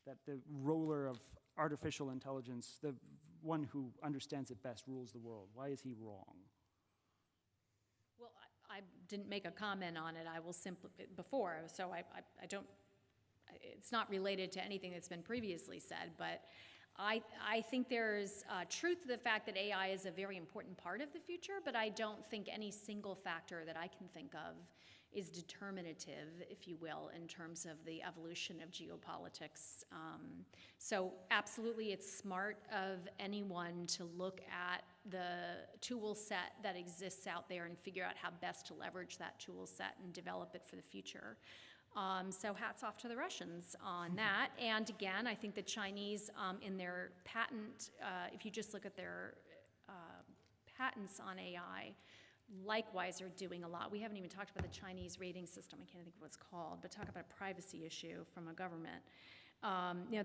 That the ruler of artificial intelligence, the one who understands it best, rules the world. Why is he wrong? Well, I didn't make a comment on it. I will simply, before, so I don't, it's not related to anything that's been previously said, but I think there's truth to the fact that AI is a very important part of the future, but I don't think any single factor that I can think of is determinative, if you will, in terms of the evolution of geopolitics. So absolutely, it's smart of anyone to look at the tool set that exists out there and figure out how best to leverage that tool set and develop it for the future. So hats off to the Russians on that. And again, I think the Chinese in their patent, if you just look at their patents on AI, likewise are doing a lot. We haven't even talked about the Chinese rating system. I can't think of what it's called, but talk about a privacy issue from a government.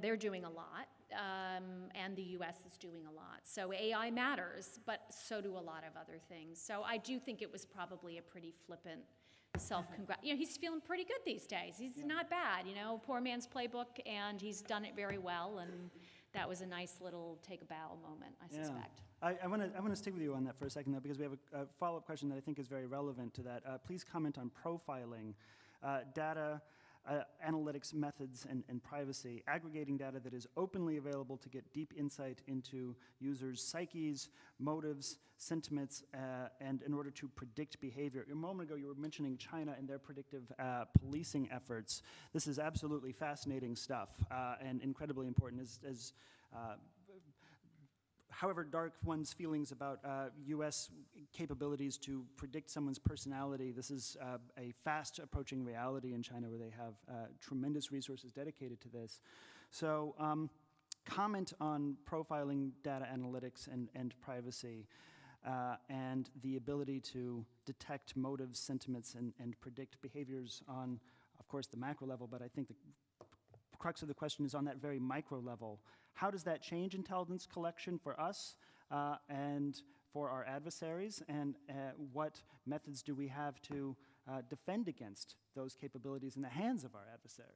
They're doing a lot, and the U.S. is doing a lot. So AI matters, but so do a lot of other things. So I do think it was probably a pretty flippant he's feeling pretty good these days. He's not bad, poor man's playbook, and he's done it very well, and that was a nice little take a bow moment, I suspect. I want to stick with you on that for a second, though, because we have a follow-up question that I think is very relevant to that. Please comment on profiling data analytics methods and privacy, aggregating data that is openly available to get deep insight into users' psyches, motives, sentiments, and in order to predict behavior. A moment ago, you were mentioning China and their predictive policing efforts. This is absolutely fascinating stuff and incredibly important. However dark one's feelings about U.S. capabilities to predict someone's personality, this is a fast approaching reality in China where they have tremendous resources dedicated to this. So comment on profiling data analytics and privacy and the ability to detect motives, sentiments, and predict behaviors on, of course, the macro level, but I think the crux of the question is on that very micro level. How does that change intelligence collection for us and for our adversaries, and what methods do we have to defend against those capabilities in the hands of our adversaries?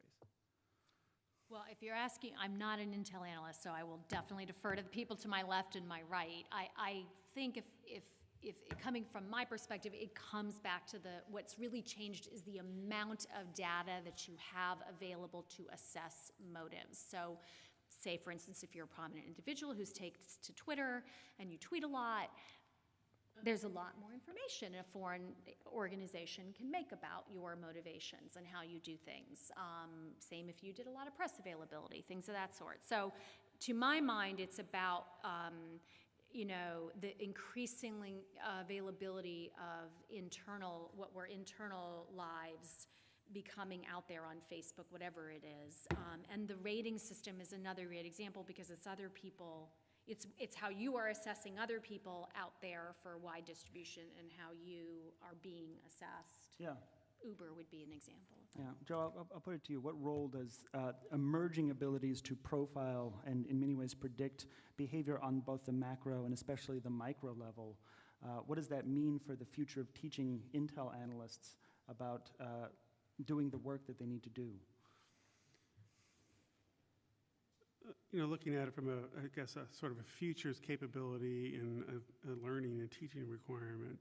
Well, if you're asking, I'm not an Intel analyst, so I will definitely defer to the people to my left and my right. I think if coming from my perspective, it comes back to what's really changed is the amount of data that you have available to assess motives. So say, for instance, if you're a prominent individual who takes to Twitter and you tweet a lot, there's a lot more information a foreign organization can make about your motivations and how you do things. Same if you did a lot of press availability, things of that sort. So to my mind, it's about the increasingly availability of what were internal lives becoming out there on Facebook, whatever it is. And the rating system is another great example because it's other people, it's how you are assessing other people out there for wide distribution and how you are being assessed. Yeah. Uber would be an example of that. Yeah, Joe, I'll put it to you. What role does emerging abilities to profile and in many ways predict behavior on both the macro and especially the micro level, what does that mean for the future of teaching Intel analysts about doing the work that they need to do? Looking at it from a sort of a futures capability and a learning and teaching requirement,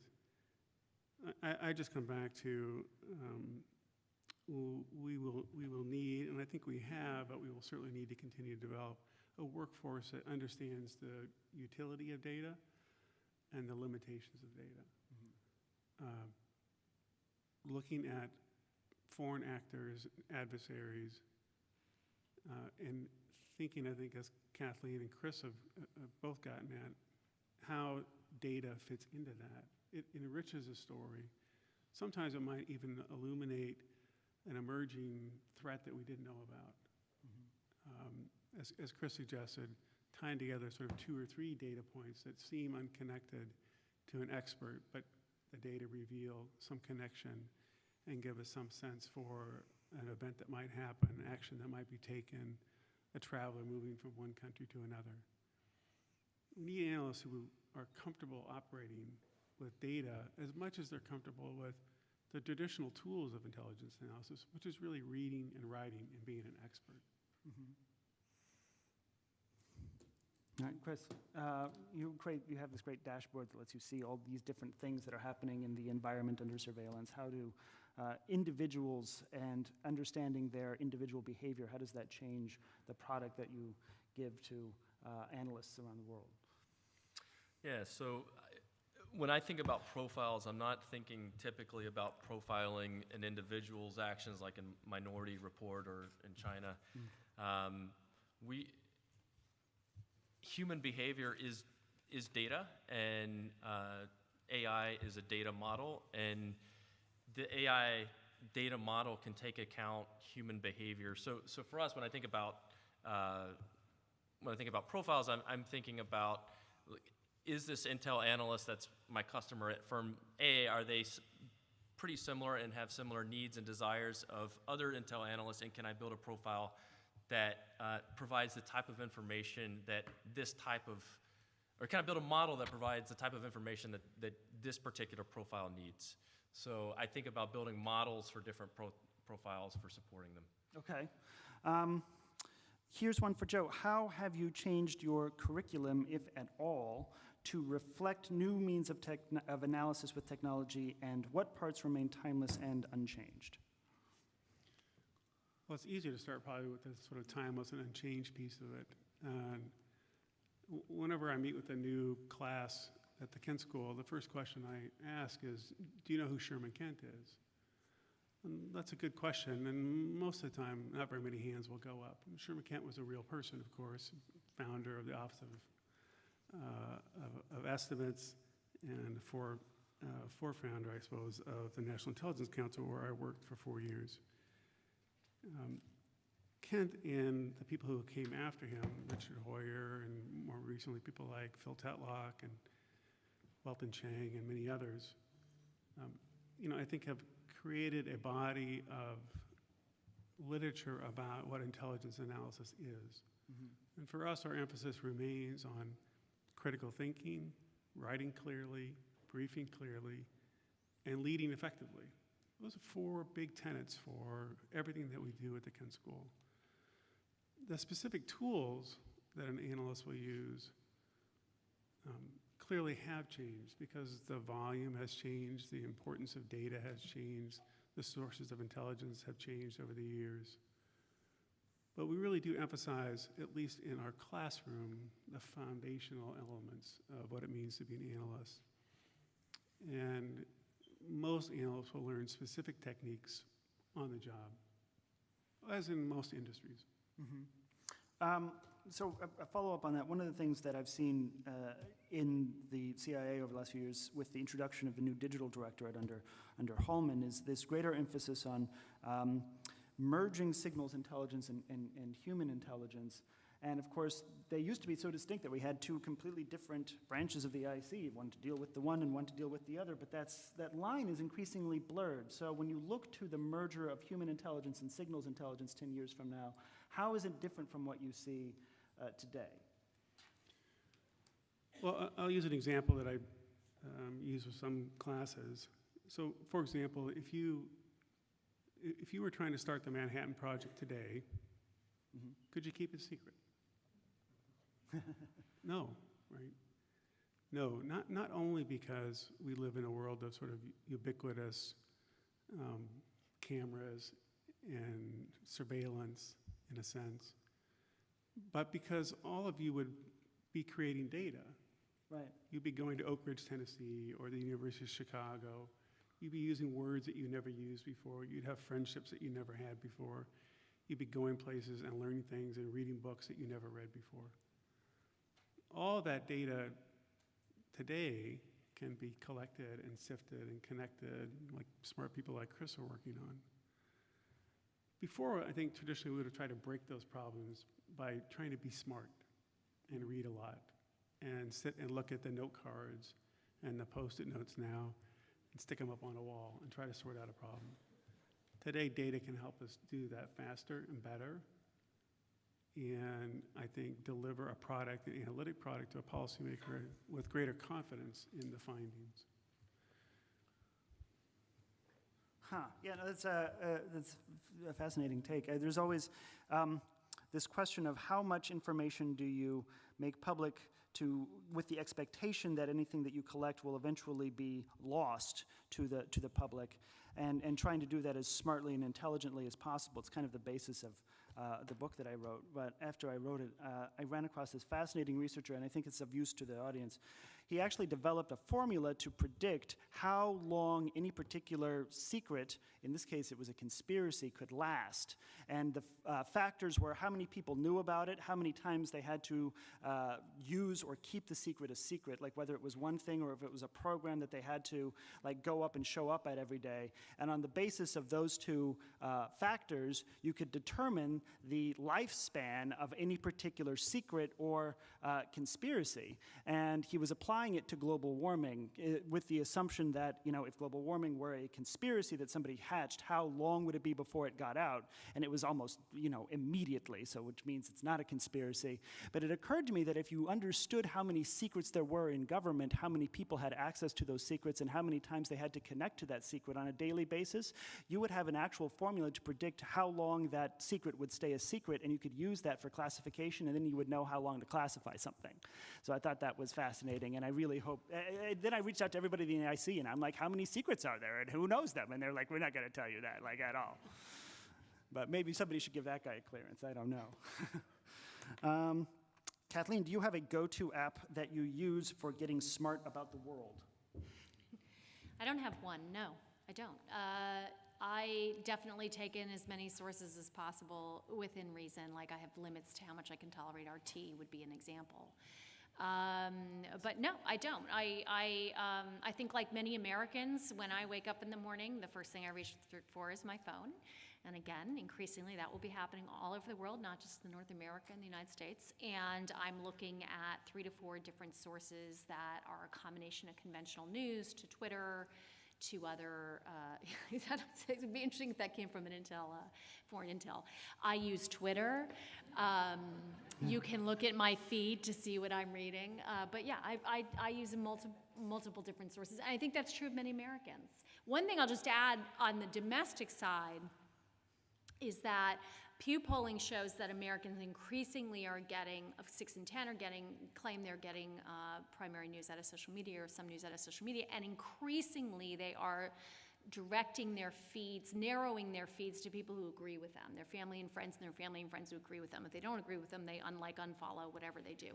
I just come back to we will need, and I think we have, but we will certainly need to continue to develop a workforce that understands the utility of data and the limitations of data. Looking at foreign actors, adversaries, and thinking, I think, as Kathleen and Chris have both gotten at, how data fits into that. It enriches a story. Sometimes it might even illuminate an emerging threat that we didn't know about. As Chris suggested, tying together sort of 2 or 3 data points that seem unconnected to an expert, but the data reveal some connection and give us some sense for an event that might happen, action that might be taken, a traveler moving from one country to another. We need analysts who are comfortable operating with data as much as they're comfortable with the traditional tools of intelligence analysis, which is really reading and writing and being an expert. All right, Chris, you have this great dashboard that lets you see all these different things that are happening in the environment under surveillance. How do individuals and understanding their individual behavior, how does that change the product that you give to analysts around the world? Yeah, so when I think about profiles, I'm not thinking typically about profiling an individual's actions like in Minority Report or in China. Human behavior is data, and AI is a data model, and the AI data model can take account human behavior. So for us, when I think about profiles, I'm thinking about, is this Intel analyst that's my customer at firm A, are they pretty similar and have similar needs and desires of other Intel analysts, and can I build a profile that provides the type of information that or can I build a model that provides the type of information that this particular profile needs? So I think about building models for different profiles for supporting them. Okay. Here's one for Joe. How have you changed your curriculum, if at all, to reflect new means of analysis with technology, and what parts remain timeless and unchanged? Well, it's easier to start probably with the sort of timeless and unchanged piece of it. And whenever I meet with a new class at the Kent School, the first question I ask is, do you know who Sherman Kent is? And that's a good question, and most of the time, not very many hands will go up. And Sherman Kent was a real person, of course, founder of the Office of Estimates and founder, I suppose, of the National Intelligence Council, where I worked for 4 years. Kent and the people who came after him, Richard Hoyer, and more recently people like Phil Tetlock and Welton Chang and many others, I think have created a body of literature about what intelligence analysis is. Mm-hmm. And for us, our emphasis remains on critical thinking, writing clearly, briefing clearly, and leading effectively. Those are 4 big tenets for everything that we do at the Kent School. The specific tools that an analyst will use clearly have changed because the volume has changed, the importance of data has changed, the sources of intelligence have changed over the years. But we really do emphasize, at least in our classroom, the foundational elements of what it means to be an analyst. And most analysts will learn specific techniques on the job, as in most industries. Mm-hmm. So a follow-up on that, one of the things that I've seen in the CIA over the last few years with the introduction of the new digital directorate under Hallman is this greater emphasis on merging signals intelligence and human intelligence. And of course, they used to be so distinct that we had 2 completely different branches of the IC, one to deal with the one and one to deal with the other, but that line is increasingly blurred. So when you look to the merger of human intelligence and signals intelligence 10 years from now, how is it different from what you see today? Well, I'll use an example that I use with some classes. So, for example, if you were trying to start the Manhattan Project today, mm-hmm. could you keep it secret? No, right? No, not only because we live in a world of sort of ubiquitous cameras and surveillance, in a sense, but because all of you would be creating data. Right. You'd be going to Oak Ridge, Tennessee, or the University of Chicago. You'd be using words that you never used before. You'd have friendships that you never had before. You'd be going places and learning things and reading books that you never read before. All that data today can be collected and sifted and connected, like smart people like Chris are working on. Before, I think traditionally we would have tried to break those problems by trying to be smart and read a lot and sit and look at the note cards and the Post-it notes now and stick them up on a wall and try to sort out a problem. Today, data can help us do that faster and better, and I think deliver a product, an analytic product, to a policymaker with greater confidence in the findings. Yeah, no, that's a fascinating take. There's always this question of how much information do you make public with the expectation that anything that you collect will eventually be lost to the public, and trying to do that as smartly and intelligently as possible. It's kind of the basis of the book that I wrote. But after I wrote it, I ran across this fascinating researcher, and I think it's of use to the audience. He actually developed a formula to predict how long any particular secret, in this case it was a conspiracy, could last. And the factors were how many people knew about it, how many times they had to use or keep the secret a secret, like whether it was one thing or if it was a program that they had to like go up and show up at every day. And on the basis of those 2 factors, you could determine the lifespan of any particular secret or conspiracy. And he was applying it to global warming with the assumption that, if global warming were a conspiracy that somebody hatched, how long would it be before it got out? And it was almost, immediately, so which means it's not a conspiracy. But it occurred to me that if you understood how many secrets there were in government, how many people had access to those secrets, and how many times they had to connect to that secret on a daily basis, you would have an actual formula to predict how long that secret would stay a secret, and you could use that for classification, and then you would know how long to classify something. So I thought that was fascinating, and I really hope, then I reached out to everybody in the IC, and I'm like, how many secrets are there, and who knows them? And they're like, we're not going to tell you that, like, at all. But maybe somebody should give that guy a clearance. I don't know. Kathleen, do you have a go-to app that you use for getting smart about the world? I don't have one, no, I don't. I definitely take in as many sources as possible within reason, like I have limits to how much I can tolerate RT would be an example. But no, I don't. I think like many Americans, when I wake up in the morning, the first thing I reach for is my phone. And again, increasingly that will be happening all over the world, not just in North America and the United States. And I'm looking at 3 to 4 different sources that are a combination of conventional news to Twitter, to other, it'd be interesting if that came from an foreign intel. I use Twitter. You can look at my feed to see what I'm reading. But yeah, I use multiple different sources. And I think that's true of many Americans. One thing I'll just add on the domestic side is that Pew polling shows that Americans increasingly are getting, of 6 in 10 claim they're getting primary news out of social media or some news out of social media, and increasingly they are directing their feeds, narrowing their feeds to people who agree with them, their family and friends, and their family and friends who agree with them. If they don't agree with them, they unlike, unfollow, whatever they do.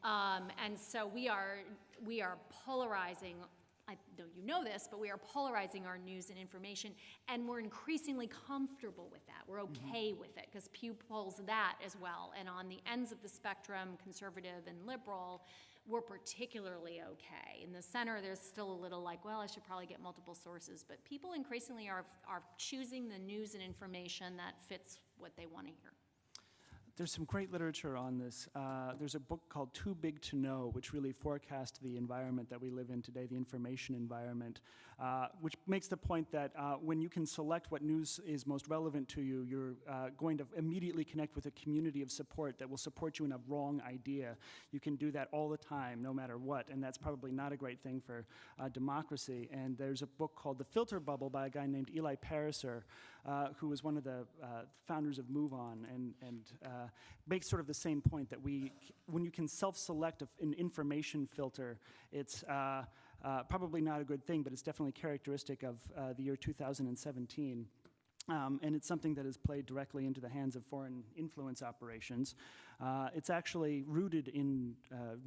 And so we are polarizing. I know you know this, but we are polarizing our news and information, and we're increasingly comfortable with that. We're okay with it, because Pew polls that as well. And on the ends of the spectrum, conservative and liberal, we're particularly okay. In the center, there's still a little like, well, I should probably get multiple sources. But people increasingly are choosing the news and information that fits what they want to hear. There's some great literature on this. There's a book called Too Big to Know, which really forecasts the environment that we live in today, the information environment, which makes the point that when you can select what news is most relevant to you, you're going to immediately connect with a community of support that will support you in a wrong idea. You can do that all the time, no matter what, and that's probably not a great thing for democracy. And there's a book called The Filter Bubble by a guy named Eli Pariser, who was one of the founders of MoveOn, and makes sort of the same point that when you can self-select an information filter, it's probably not a good thing, but it's definitely characteristic of the year 2017. And it's something that is played directly into the hands of foreign influence operations. It's actually rooted in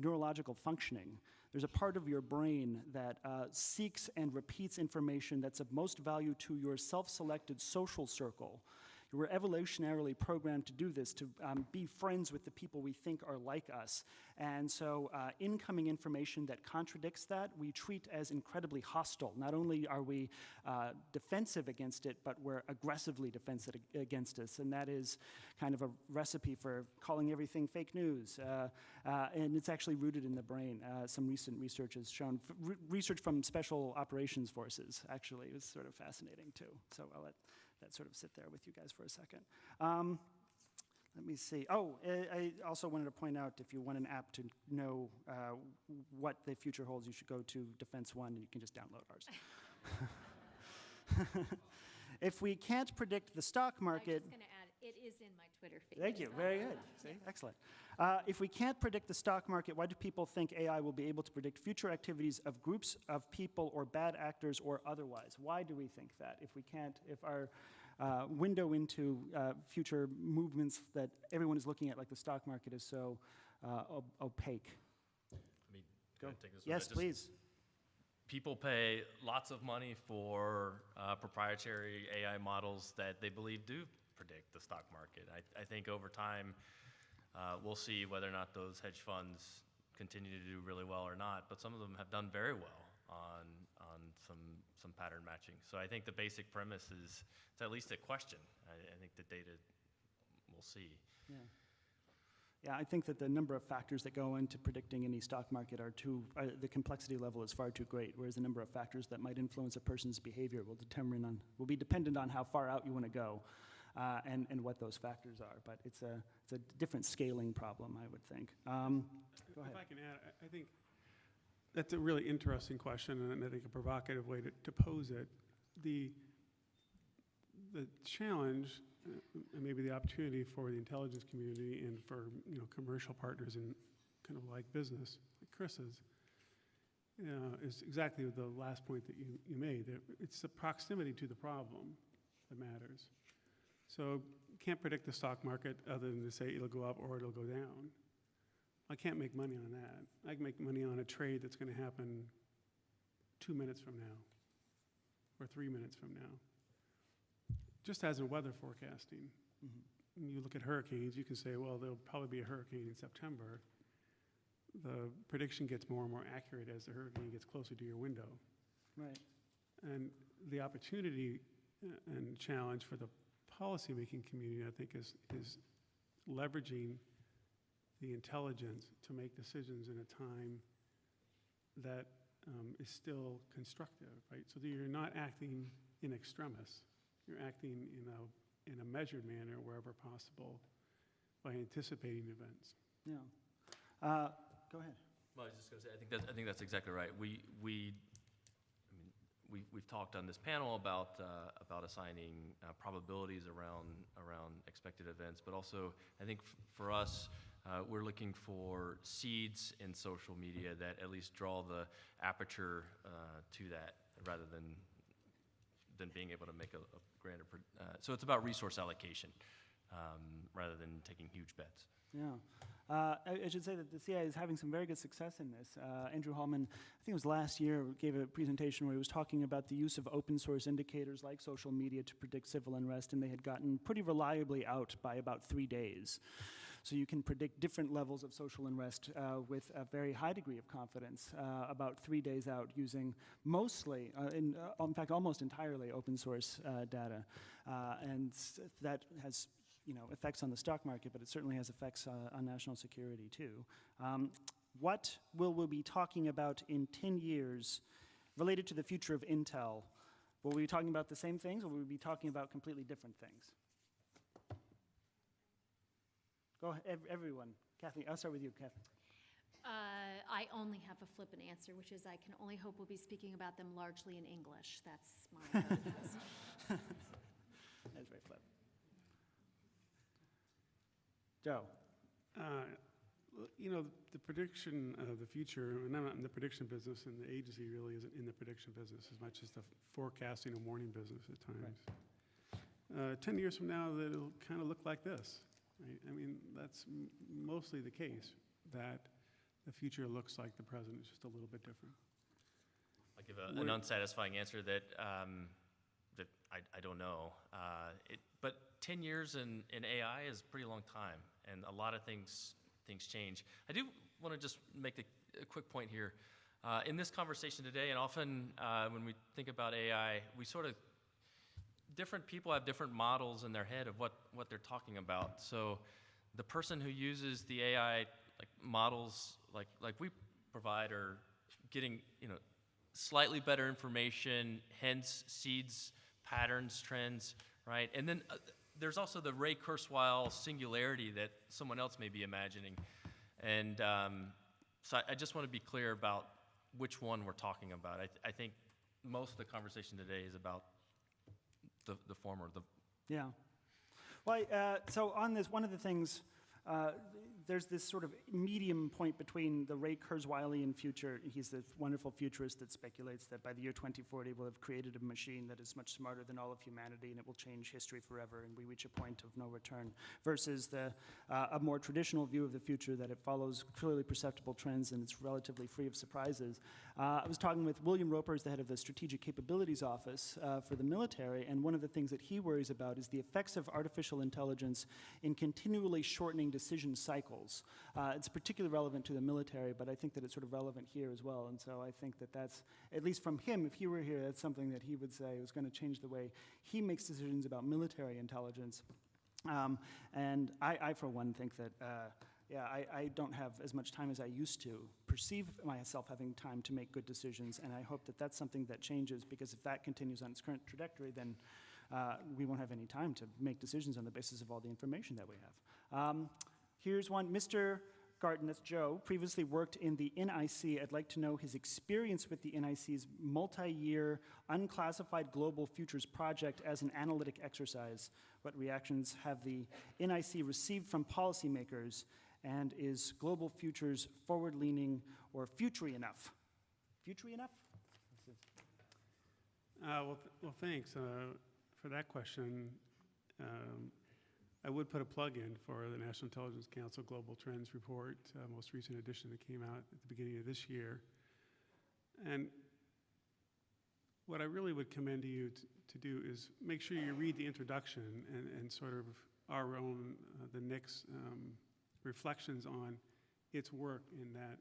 neurological functioning. There's a part of your brain that seeks and repeats information that's of most value to your self-selected social circle. You were evolutionarily programmed to do this, to be friends with the people we think are like us. And so incoming information that contradicts that, we treat as incredibly hostile. Not only are we defensive against it, but we're aggressively defensive against us. And that is kind of a recipe for calling everything fake news. And it's actually rooted in the brain. Some recent research has shown, research from special operations forces, actually. It was sort of fascinating, too. So I'll let that sort of sit there with you guys for a second. Let me see. Oh, I also wanted to point out, if you want an app to know what the future holds, you should go to Defense One, and you can just download ours. If we can't predict the stock market... I'm just going to add, it is in my Twitter feed. Thank you. Very good. See? Excellent. If we can't predict the stock market, why do people think AI will be able to predict future activities of groups of people or bad actors or otherwise? Why do we think that? If we can't, if our window into future movements that everyone is looking at, like the stock market, is so opaque? I mean, Go. can I take this one? Yes, please. People pay lots of money for proprietary AI models that they believe do predict the stock market. I think over time, we'll see whether or not those hedge funds continue to do really well or not, but some of them have done very well on some pattern matching. So I think the basic premise is it's at least a question. I think the data we'll see. Yeah. Yeah, I think that the number of factors that go into predicting any stock market are the complexity level is far too great, whereas the number of factors that might influence a person's behavior will be dependent on how far out you want to go. And what those factors are, but it's a different scaling problem, I would think. Go ahead. If I can add, I think that's a really interesting question, and I think a provocative way to pose it. The challenge, and maybe the opportunity for the intelligence community and for commercial partners in kind of like business, like Chris's, is exactly the last point that you made. That it's the proximity to the problem that matters. So can't predict the stock market other than to say it'll go up or it'll go down. I can't make money on that. I can make money on a trade that's going to happen 2 minutes from now or 3 minutes from now. Just as in weather forecasting. When you look at hurricanes, you can say, well, there'll probably be a hurricane in September. The prediction gets more and more accurate as the hurricane gets closer to your window. Right. And the opportunity and challenge for the policymaking community, I think, is leveraging the intelligence to make decisions in a time that is still constructive, right? So that you're not acting in extremis. You're acting in a measured manner wherever possible by anticipating events. Yeah. Go ahead. Well, I was just going to say, I think that's exactly right. We've talked on this panel about assigning probabilities around expected events, but also I think for us, we're looking for seeds in social media that at least draw the aperture to that, rather than being able to make a grander. So it's about resource allocation rather than taking huge bets. Yeah. I should say that the CIA is having some very good success in this. Andrew Hallman, I think it was last year, gave a presentation where he was talking about the use of open source indicators like social media to predict civil unrest, and they had gotten pretty reliably out by about 3 days. So you can predict different levels of social unrest with a very high degree of confidence about 3 days out, using mostly, in fact almost entirely, open source data. And that has effects on the stock market, but it certainly has effects on national security too. What will we be talking about in 10 years related to the future of Intel? Will we be talking about the same things, or will we be talking about completely different things? Go ahead, everyone. Kathy, I'll start with you, Kathy. I only have a flippant answer, which is I can only hope we'll be speaking about them largely in English. That's my focus. That's very flip. Joe. The prediction of the future, and I'm not in the prediction business, and the agency really isn't in the prediction business as much as the forecasting and warning business at times. Right. 10 years from now, it'll kind of look like this. Right? I mean, that's mostly the case, that the future looks like the present, it's just a little bit different. I'll give an unsatisfying answer that I don't know. But 10 years in AI is a pretty long time, and a lot of things change. I do want to just make a quick point here. In this conversation today, and often when we think about AI, different people have different models in their head of what they're talking about. So the person who uses the AI models like we provide are getting slightly better information, hence seeds, patterns, trends, right? And then there's also the Ray Kurzweil singularity that someone else may be imagining. And so I just want to be clear about which one we're talking about. I think most of the conversation today is about the former. Yeah. Well, so on this, one of the things, there's this sort of medium point between the Ray Kurzweilian future. He's the wonderful futurist that speculates that by the year 2040 we'll have created a machine that is much smarter than all of humanity, and it will change history forever, and we reach a point of no return, versus a more traditional view of the future, that it follows clearly perceptible trends and it's relatively free of surprises. I was talking with William Roper, who's the head of the Strategic Capabilities Office for the military, and one of the things that he worries about is the effects of artificial intelligence in continually shortening decision cycles. It's particularly relevant to the military, but I think that it's sort of relevant here as well. And so I think that that's, at least from him, if he were here, that's something that he would say was going to change the way he makes decisions about military intelligence. And I, for one, think that, I don't have as much time as I used to perceive myself having time to make good decisions, and I hope that that's something that changes, because if that continues on its current trajectory, then we won't have any time to make decisions on the basis of all the information that we have. Here's one. Mr. Garten, that's Joe, previously worked in the NIC. I'd like to know his experience with the NIC's multi-year unclassified global futures project as an analytic exercise. What reactions have the NIC received from policymakers, and is global futures forward-leaning or futury enough? Futury enough? Well, thanks for that question. I would put a plug in for the National Intelligence Council Global Trends Report, most recent edition that came out at the beginning of this year. And what I really would commend to you to do is make sure you read the introduction and sort of our own, the NIC's reflections on its work in that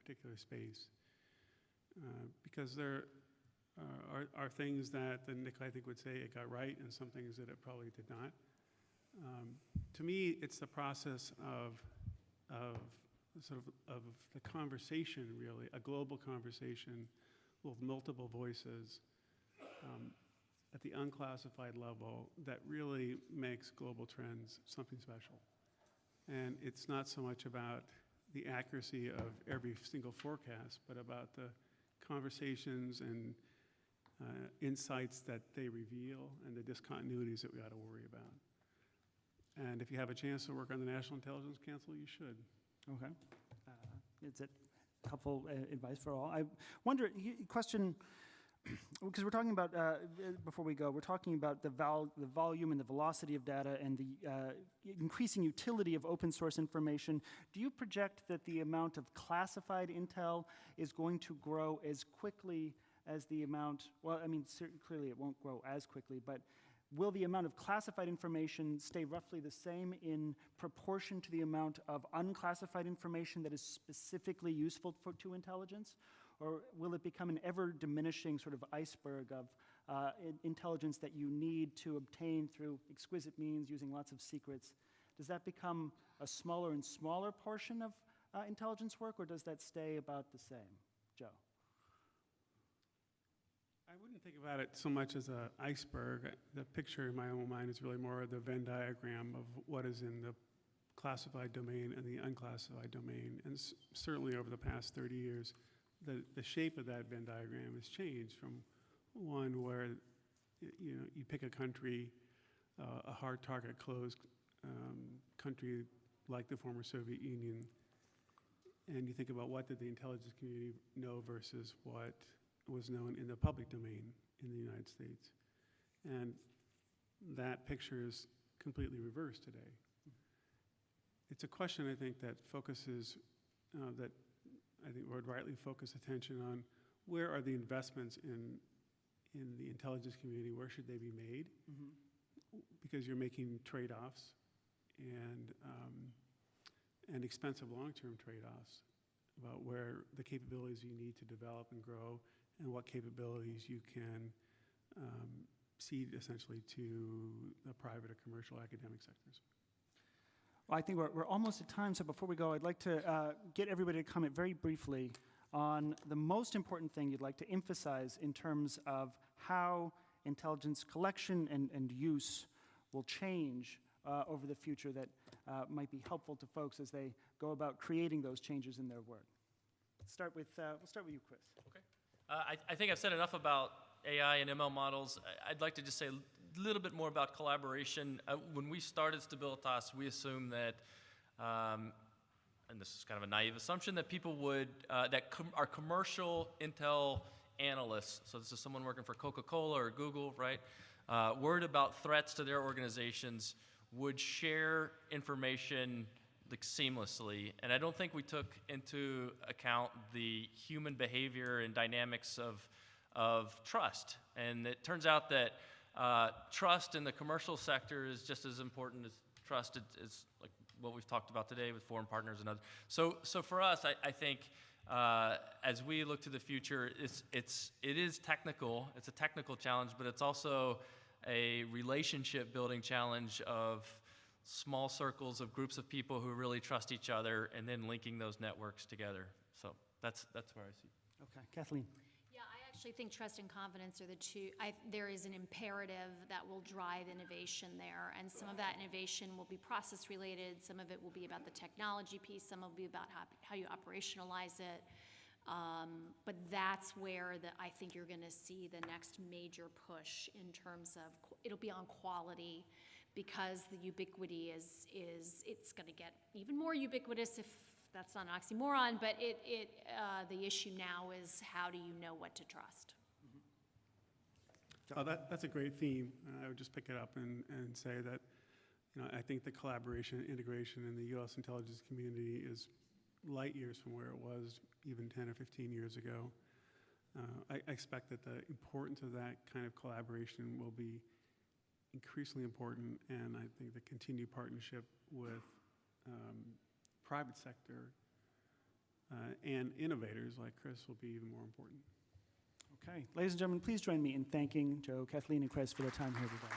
particular space. Because there are things that the NIC, I think, would say it got right, and some things that it probably did not. To me, it's the process of the conversation, really, a global conversation with multiple voices at the unclassified level that really makes global trends something special. And it's not so much about the accuracy of every single forecast, but about the conversations and insights that they reveal and the discontinuities that we ought to worry about. And if you have a chance to work on the National Intelligence Council, you should. Okay. Is it helpful advice for all? I wonder, question, because we're talking about, before we go, we're talking about the volume and the velocity of data and the increasing utility of open source information. Do you project that the amount of classified intel is going to grow as quickly as the amount, well, I mean, clearly it won't grow as quickly, but will the amount of classified information stay roughly the same in proportion to the amount of unclassified information that is specifically useful to intelligence? Or will it become an ever-diminishing sort of iceberg of intelligence that you need to obtain through exquisite means using lots of secrets? Does that become a smaller and smaller portion of intelligence work, or does that stay about the same? Joe? I wouldn't think about it so much as an iceberg. The picture in my own mind is really more of the Venn diagram of what is in the classified domain and the unclassified domain. And certainly over the past 30 years, the shape of that Venn diagram has changed from one where you pick a country, a hard target closed country like the former Soviet Union, and you think about what did the intelligence community know versus what was known in the public domain in the United States. And that picture is completely reversed today. It's a question, I think, that focuses, that I think would rightly focus attention on where are the investments in the intelligence community, where should they be made? Mm-hmm. Because you're making trade-offs and expensive long-term trade-offs about where the capabilities you need to develop and grow and what capabilities you can cede essentially to the private or commercial academic sectors. Well, I think we're almost at time, so before we go, I'd like to get everybody to comment very briefly on the most important thing you'd like to emphasize in terms of how intelligence collection and use will change over the future that might be helpful to folks as they go about creating those changes in their work. We'll start with you, Chris. Okay. I think I've said enough about AI and ML models. I'd like to just say a little bit more about collaboration. When we started Stabilitas, we assumed that, and this is kind of a naive assumption, that people would, our commercial intel analysts, so this is someone working for Coca-Cola or Google, right, worried about threats to their organizations, would share information like seamlessly. And I don't think we took into account the human behavior and dynamics of trust. And it turns out that trust in the commercial sector is just as important as trust is like what we've talked about today with foreign partners and others. So for us, I think as we look to the future, it is technical. It's a technical challenge, but it's also a relationship building challenge of small circles of groups of people who really trust each other and then linking those networks together. So that's where I see. Okay, Kathleen. Yeah, I actually think trust and confidence are the two. There is an imperative that will drive innovation there, and some of that innovation will be process related, some of it will be about the technology piece, some will be about how you operationalize it. But that's where I think you're going to see the next major push in terms of, it'll be on quality, because the ubiquity it's going to get even more ubiquitous, if that's not an oxymoron, but the issue now is how do you know what to trust? Oh, that's a great theme. I would just pick it up and say that, I think the collaboration and integration in the U.S. intelligence community is light years from where it was even 10 or 15 years ago. I expect that the importance of that kind of collaboration will be increasingly important, and I think the continued partnership with private sector and innovators like Chris will be even more important. Okay. Ladies and gentlemen, please join me in thanking Joe, Kathleen, and Chris for their time here today.